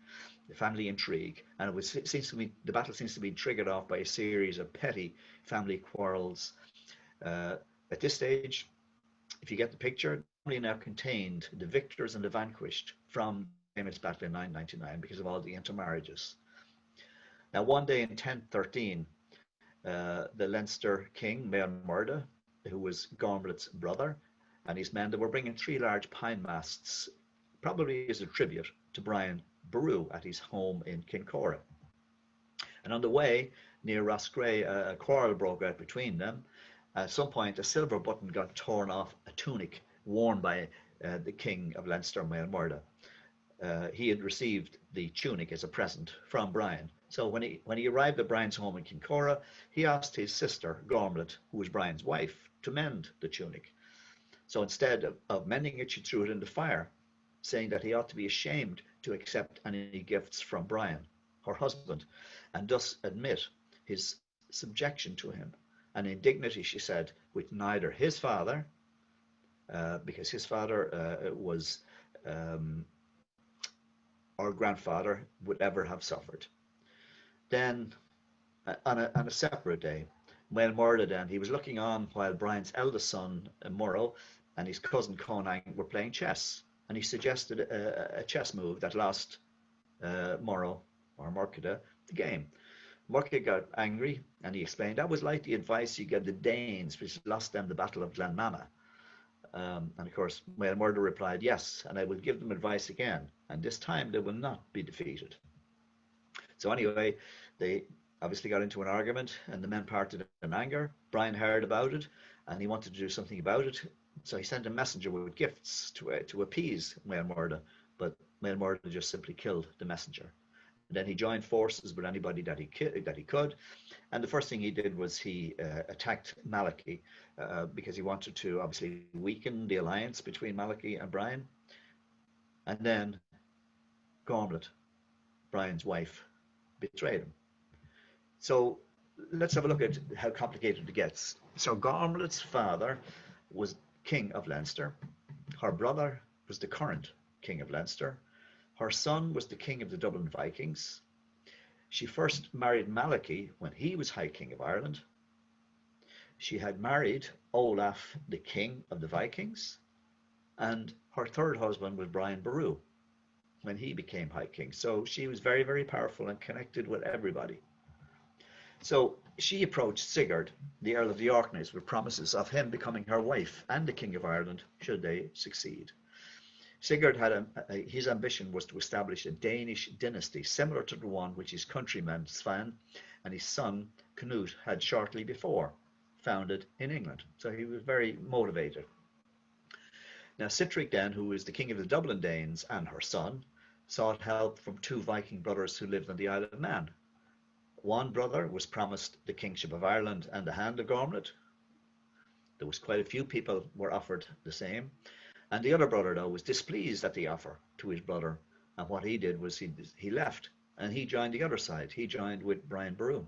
S1: and the battle seems to be triggered off by a series of petty family quarrels. At this stage, if you get the picture, the family now contained the victors and the vanquished from the famous battle in 999 because of all the intermarriages. Now, one day in 1013, the Leinster king, Mael Murda, who was Gormleth's brother, and his men, they were bringing 3 large pine masts, probably as a tribute to Brian Boru at his home in Kincora. And on the way near Roscrea, a quarrel broke out between them. At some point, a silver button got torn off a tunic worn by the King of Leinster, Maelmorda. He had received the tunic as a present from Brian. So when he arrived at Brian's home in Kincora, he asked his sister, Gormleth, who was Brian's wife, to mend the tunic. So instead of mending it, she threw it in the fire, saying that he ought to be ashamed to accept any gifts from Brian, her husband, and thus admit his subjection to him. An indignity, she said, which neither his father, because his father was our grandfather, would ever have suffered. Then, on a separate day, Maelmorda then, he was looking on while Brian's eldest son, Morrow, and his cousin Conang were playing chess, and he suggested a chess move that lost Morrow, or Morkada, the game. Morkada got angry, and he explained that was like the advice you gave the Danes, which lost them the Battle of Glenmama. And of course, Maelmorda replied, yes, and I will give them advice again, and this time they will not be defeated. So anyway, they obviously got into an argument, and the men parted in anger. Brian heard about it, and he wanted to do something about it. So he sent a messenger with gifts to appease Maelmorda, but Maelmorda just simply killed the messenger. And then he joined forces with anybody that he could. And the first thing he did was he attacked Malachy because he wanted to obviously weaken the alliance between Malachy and Brian. And then Gormleth, Brian's wife, betrayed him. So let's have a look at how complicated it gets. So Gormleth's father was King of Leinster. Her brother was the current King of Leinster. Her son was the king of the Dublin Vikings. She first married Malachy when he was High King of Ireland. She had married Olaf, the king of the Vikings. And her third husband was Brian Boru when he became High King. So she was very, very powerful and connected with everybody. So she approached Sigurd, the Earl of the Orkneys, with promises of him becoming her wife and the King of Ireland should they succeed. Sigurd had his ambition was to establish a Danish dynasty similar to the one which his countryman Svan and his son Canute had shortly before founded in England. So he was very motivated. Now Sihtric then, who was the king of the Dublin Danes, and her son, sought help from two Viking brothers who lived on the Isle of Man. One brother was promised the kingship of Ireland and the hand of Gormleth. There was quite a few people were offered the same. And the other brother, though, was displeased at the offer to his brother. And what he did was he left and he joined the other side. He joined with Brian Boru.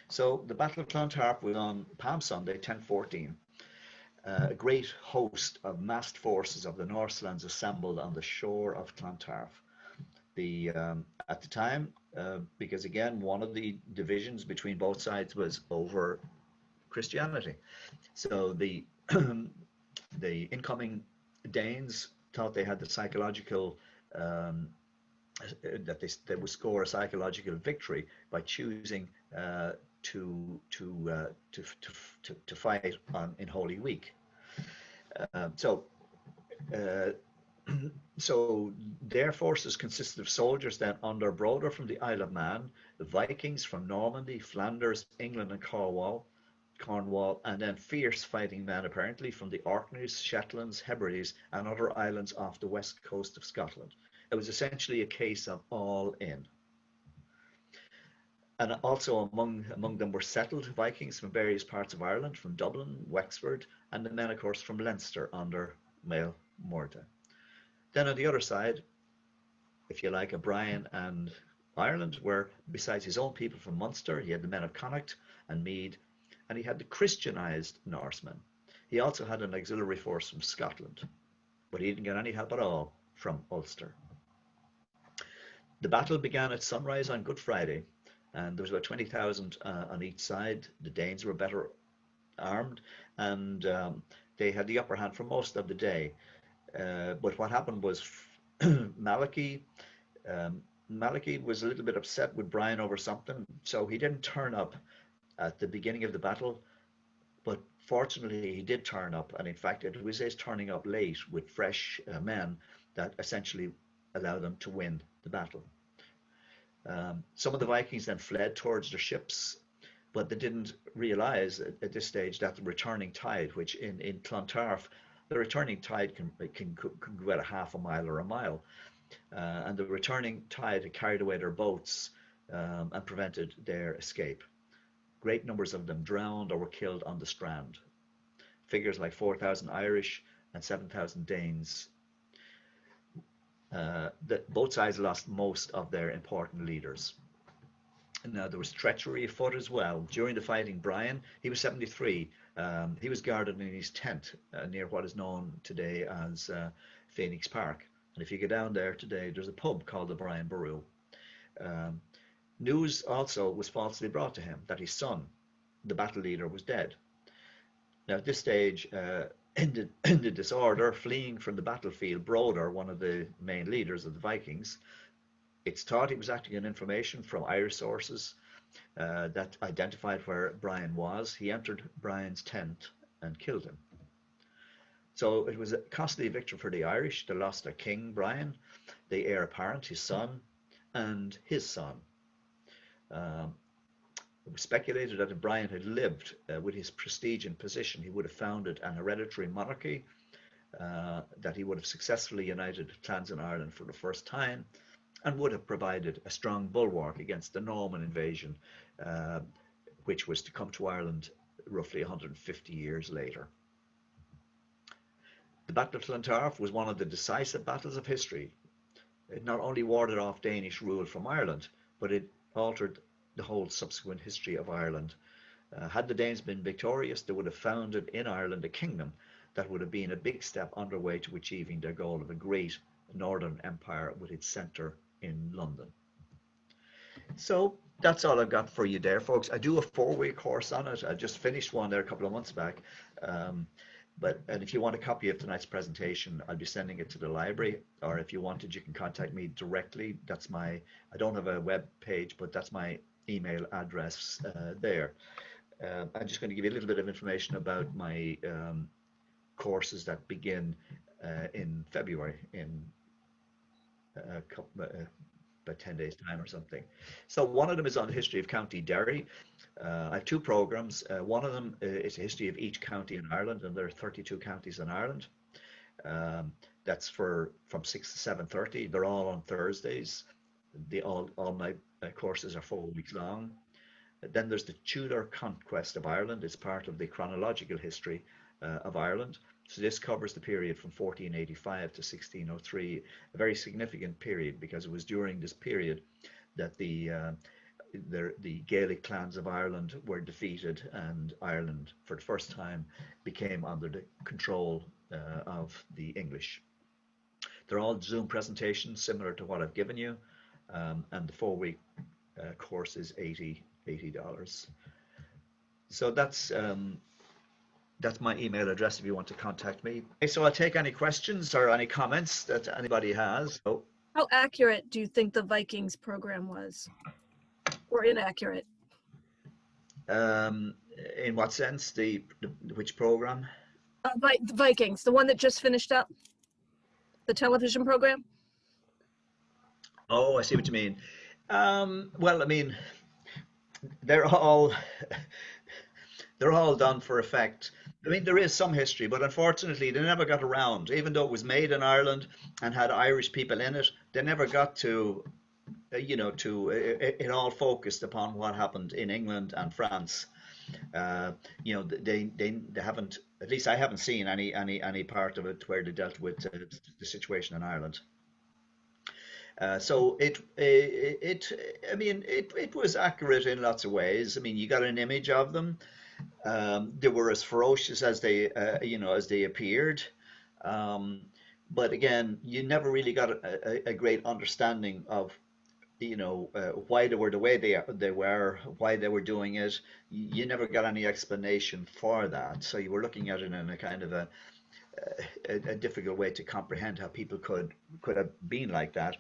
S1: So the Battle of Clontarf was on Palm Sunday, 1014. A great host of massed forces of the Norselands assembled on the shore of Clontarf. At the time, because again, one of the divisions between both sides was over Christianity. So the incoming Danes thought they had the psychological that they would score a psychological victory by choosing to fight in Holy Week. So their forces consisted of soldiers then under Broder from the Isle of Man, the Vikings from Normandy, Flanders, England, and Cornwall, and then fierce fighting men apparently from the Orkneys, Shetlands, Hebrides, and other islands off the west coast of Scotland. It was essentially a case of all in. And also among them were settled Vikings from various parts of Ireland, from Dublin, Wexford, and the men, of course, from Leinster under Maelmorda. Then on the other side, if you like, Brian and Ireland were, besides his own people from Munster, he had the men of Connacht and Meath, and he had the Christianized Norsemen. He also had an auxiliary force from Scotland, but he didn't get any help at all from Ulster. The battle began at sunrise on Good Friday, and there was about 20,000 on each side. The Danes were better armed, and they had the upper hand for most of the day. But what happened was Malachy was a little bit upset with Brian over something, so he didn't turn up at the beginning of the battle, but fortunately he did turn up, and in fact it was his turning up late with fresh men that essentially allow them to win the battle. Some of the Vikings then fled towards their ships, but they didn't realize at this stage that the returning tide, which in Clontarf, the returning tide can go at a half a mile or a mile, and the returning tide had carried away their boats and prevented their escape. Great numbers of them drowned or were killed on the strand. Figures like 4,000 Irish and 7,000 Danes. Both sides lost most of their important leaders. Now, there was treachery afoot as well. During the fighting, Brian, he was 73. He was guarded in his tent near what is known today as Phoenix Park. And if you go down there today, there's a pub called the Brian Boru. News also was falsely brought to him that his son, the battle leader, was dead. Now, at this stage, in the disorder, fleeing from the battlefield, Broder, one of the main leaders of the Vikings, it's thought he was acting on information from Irish sources that identified where Brian was. He entered Brian's tent and killed him. So it was a costly victory for the Irish. They lost their king, Brian, the heir apparent, his son, and his son. It was speculated that if Brian had lived with his prestige and position, he would have founded an hereditary monarchy, that he would have successfully united clans in Ireland for the first time, and would have provided a strong bulwark against the Norman invasion, which was to come to Ireland roughly 150 years later. The Battle of Clontarf was one of the decisive battles of history. It not only warded off Danish rule from Ireland, but it altered the whole subsequent history of Ireland. Had the Danes been victorious, they would have founded in Ireland a kingdom that would have been a big step on their way to achieving their goal of a great northern empire with its centre in London. So that's all I've got for you there, folks. I do a 4-week course on it. I just finished one there a couple of months back. And if you want a copy of tonight's presentation, I'll be sending it to the library, or if you wanted, you can contact me directly. That's I don't have a web page, but that's my email address there. I'm just going to give you a little bit of information about my courses that begin in February, in about 10 days time or something. So one of them is on the history of County Derry. I have 2 programs. One of them is a history of each county in Ireland, and there are 32 counties in Ireland. That's from 6 to 7:30. They're all on Thursdays. All my courses are 4 weeks long. Then there's the Tudor Conquest of Ireland. It's part of the chronological history of Ireland. So this covers the period from 1485 to 1603, a very significant period, because it was during this period that the Gaelic clans of Ireland were defeated, and Ireland, for the first time, became under the control of the English. They're all Zoom presentations similar to what I've given you, and the 4-week course is $80. So that's my email address if you want to contact me. Okay, so I'll take any questions or any comments that anybody has. Oh.
S2: How accurate do you think the Vikings program was, or inaccurate?
S1: In what sense? Which program?
S2: The Vikings, the one that just finished up, the television program.
S1: Oh, I see what you mean. Well, I mean, they're all done for effect. I mean, there is some history, but unfortunately, they never got around. Even though it was made in Ireland and had Irish people in it, they never got to, it all focused upon what happened in England and France. They haven't, at least I haven't seen any part of it where they dealt with the situation in Ireland. So it was accurate in lots of ways. I mean, you got an image of them. They were as ferocious as they appeared. But again, you never really got a great understanding of, why they were the way they were, why they were doing it. You never got any explanation for that. So you were looking at it in a kind of a difficult way to comprehend how people could have been like that.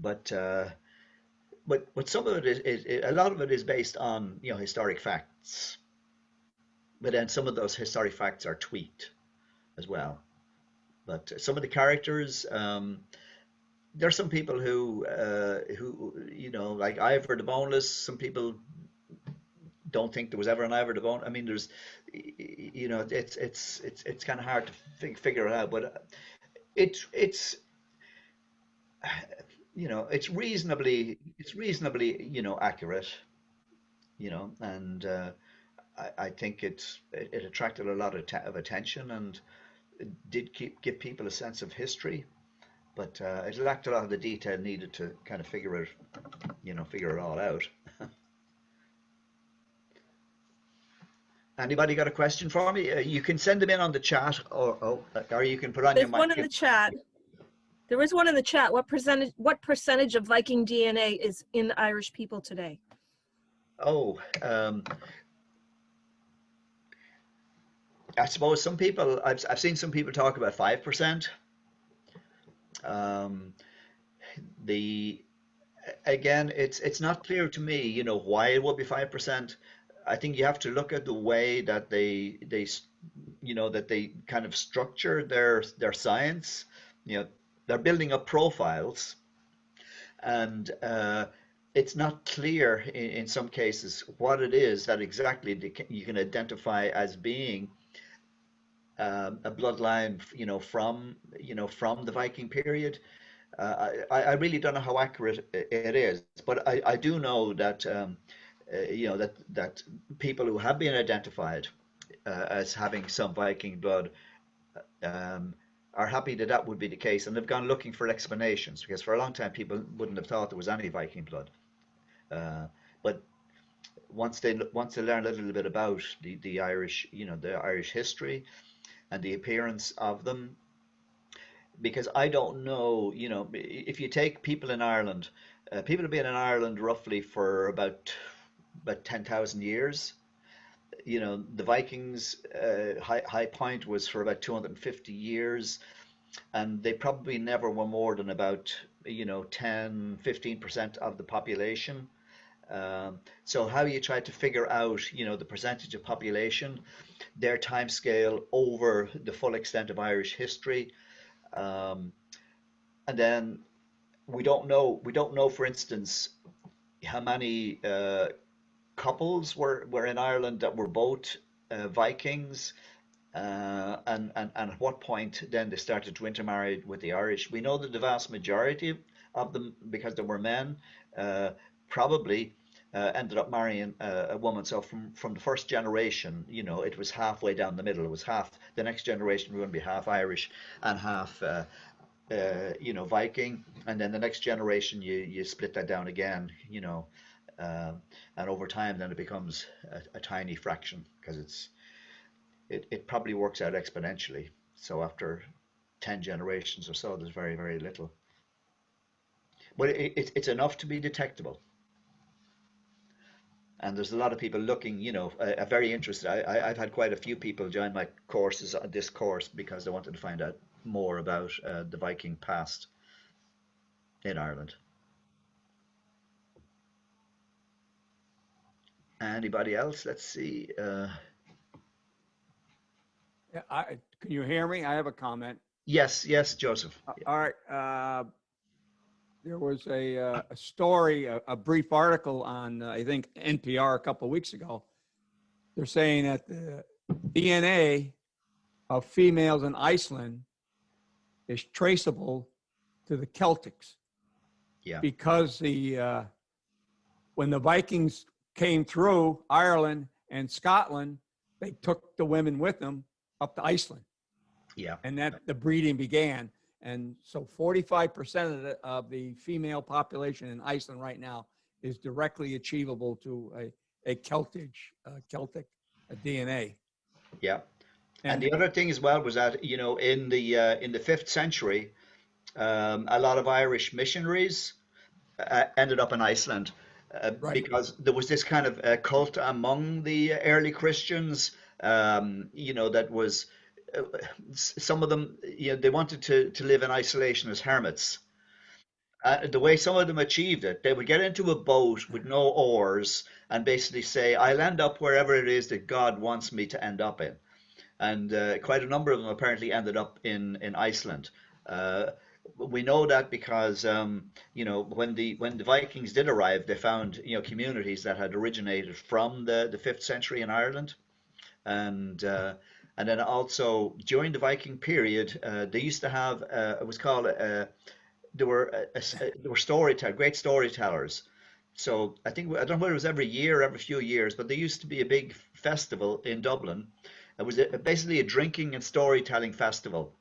S1: But some of it is a lot of it is based on historic facts, but then some of those historic facts are tweaked as well. But some of the characters, there's some people who like Ivor the Boneless. Some people don't think there was ever an Ivor the Bone. I mean, there's, it's kind of hard to figure it out, but it's it's reasonably accurate, and I think it attracted a lot of attention, and it did give people a sense of history, but it lacked a lot of the detail needed to kind of figure it all out. Anybody got a question for me? You can send them in on the chat, or you can put on your
S2: There's
S1: mic.
S2: one in the chat. There is one in the chat. What percentage of Viking DNA is in Irish people today?
S1: Oh, I suppose some people, I've seen some people talk about 5%. Um, the Again, it's not clear to me, why it would be 5%. I think you have to look at the way that they kind of structure their science. You know, they're building up profiles, and it's not clear in some cases what it is that exactly you can identify as being a bloodline, from the Viking period. I really don't know how accurate it is, but I do know that that people who have been identified as having some Viking blood um, are happy that that would be the case, and they've gone looking for explanations because for a long time people wouldn't have thought there was any Viking blood. Uh, but once they learn a little bit about the Irish, the Irish history and the appearance of them, because I don't know, if you take people in Ireland, people have been in Ireland roughly for about 10,000 years. The Vikings high point was for about 250 years, and they probably never were more than about 10-15% of the population. So how you try to figure out the percentage of population, their time scale over the full extent of Irish history, um, and then we don't know, for instance, how many couples were in Ireland that were both Vikings, and at what point then they started to intermarry with the Irish. We know that the vast majority of them, because they were men, uh, probably ended up marrying a woman. So from the first generation, it was halfway down the middle. It was half the next generation were going to be half Irish and half Viking, and then the next generation you split that down again, uh, and over time then it becomes a tiny fraction because it probably works out exponentially. So after 10 generations or so, there's very, very little. But it's enough to be detectable. And there's a lot of people looking, very interested. I've had quite a few people join my courses, this course, because they wanted to find out more about the Viking past in Ireland. Anybody else? Let's see.
S3: Yeah, can you hear me? I have a comment.
S1: Yes, yes, Joseph.
S3: All right. There was a story, a brief article on, I think, NPR a couple of weeks ago. They're saying that the DNA of females in Iceland is traceable to the Celtics
S1: Yeah,
S3: because when the Vikings came through Ireland and Scotland, they took the women with them up to Iceland,
S1: yeah,
S3: and that the breeding began. And so 45% of the female population in Iceland right now is directly achievable to a Celtic DNA.
S1: yeah. And
S3: And
S1: the other thing as well was that in the fifth century, a lot of Irish missionaries ended up in Iceland
S3: right,
S1: because there was this kind of cult among the early Christians. That was some of them. They wanted to live in isolation as hermits. The way some of them achieved it, they would get into a boat with no oars and basically say, "I'll end up wherever it is that God wants me to end up in." and quite a number of them apparently ended up in Iceland. We know that because when the Vikings did arrive, they found communities that had originated from the fifth century in Ireland, and and then also during the Viking period, they used to have it was called there were great storytellers. So I don't know whether it was every year, every few years, but there used to be a big festival in Dublin. It was basically a drinking and storytelling festival,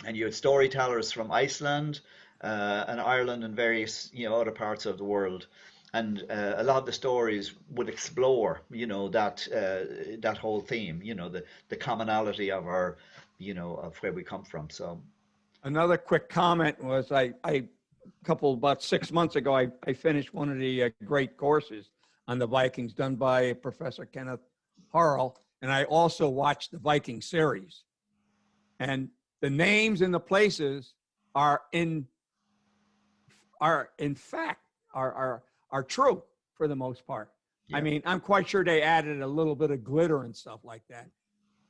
S1: and you had storytellers from Iceland and Ireland and various other parts of the world, and a lot of the stories would explore that whole theme, the commonality of our of where we come from. So
S3: Another quick comment was about 6 months ago, I finished one of the great courses on the Vikings done by Professor Kenneth Harrell, and I also watched the Viking series. And the names and the places are true for the most part.
S1: yeah,
S3: I mean, I'm quite sure they added a little bit of glitter and stuff like that,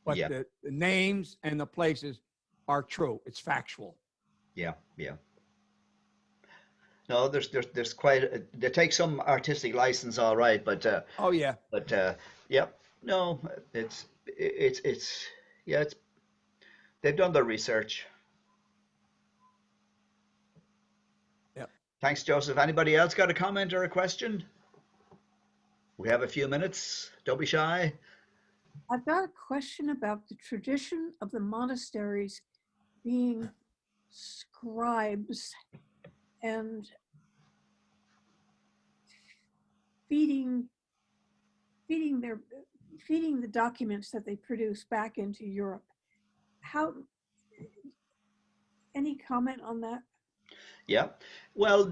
S3: but
S1: yeah,
S3: the names and the places are true. It's factual.
S1: yeah, yeah. No, there's quite they take some artistic license, all right,
S3: Oh yeah.
S1: yeah, no, it's yeah, it's they've done their research.
S3: Yeah.
S1: Thanks, Joseph. Anybody else got a comment or a question? We have a few minutes. Don't be shy.
S4: I've got a question about the tradition of the monasteries being scribes and feeding feeding their feeding the documents that they produce back into Europe. How, any comment on that?
S1: Yeah. Well,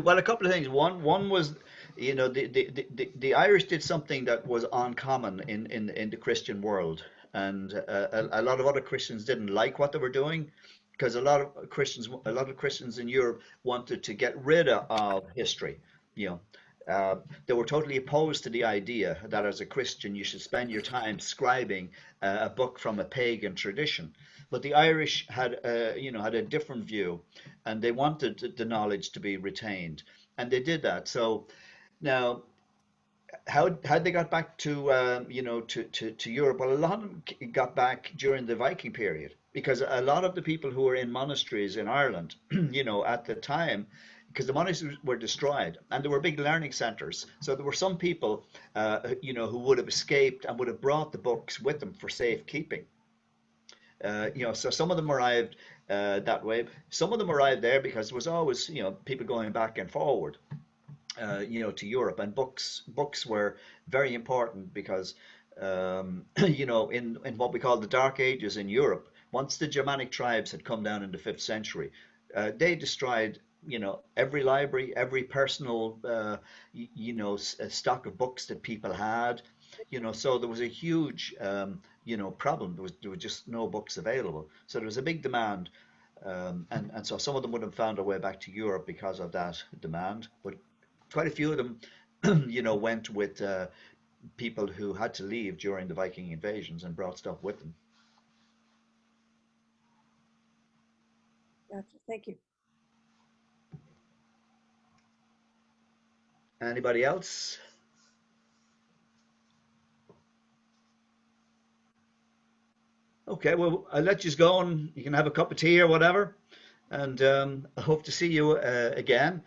S1: well, a couple of things. One was, the Irish did something that was uncommon in the Christian world, and a lot of other Christians didn't like what they were doing, because a lot of Christians in Europe wanted to get rid of history. You know, they were totally opposed to the idea that as a Christian you should spend your time scribing a book from a pagan tradition. But the Irish had a different view, and they wanted the knowledge to be retained, and they did that. So now, how they got back to to Europe? Well, a lot of them got back during the Viking period, because a lot of the people who were in monasteries in Ireland, at the time, because the monasteries were destroyed and there were big learning centers. So there were some people, who would have escaped and would have brought the books with them for safekeeping. So some of them arrived that way. Some of them arrived there because there was always, people going back and forward, to Europe, and books were very important because, in what we call the Dark Ages in Europe, once the Germanic tribes had come down in the fifth century, they destroyed, every library, every personal, stock of books that people had. So there was a huge, problem. There was just no books available. So there was a big demand, and so some of them would have found their way back to Europe because of that demand. But quite a few of them, went with people who had to leave during the Viking invasions and brought stuff with them.
S4: Gotcha. Thank you.
S1: Anybody else? Okay, well, I'll let you go and you can have a cup of tea or whatever. And I hope to see you again.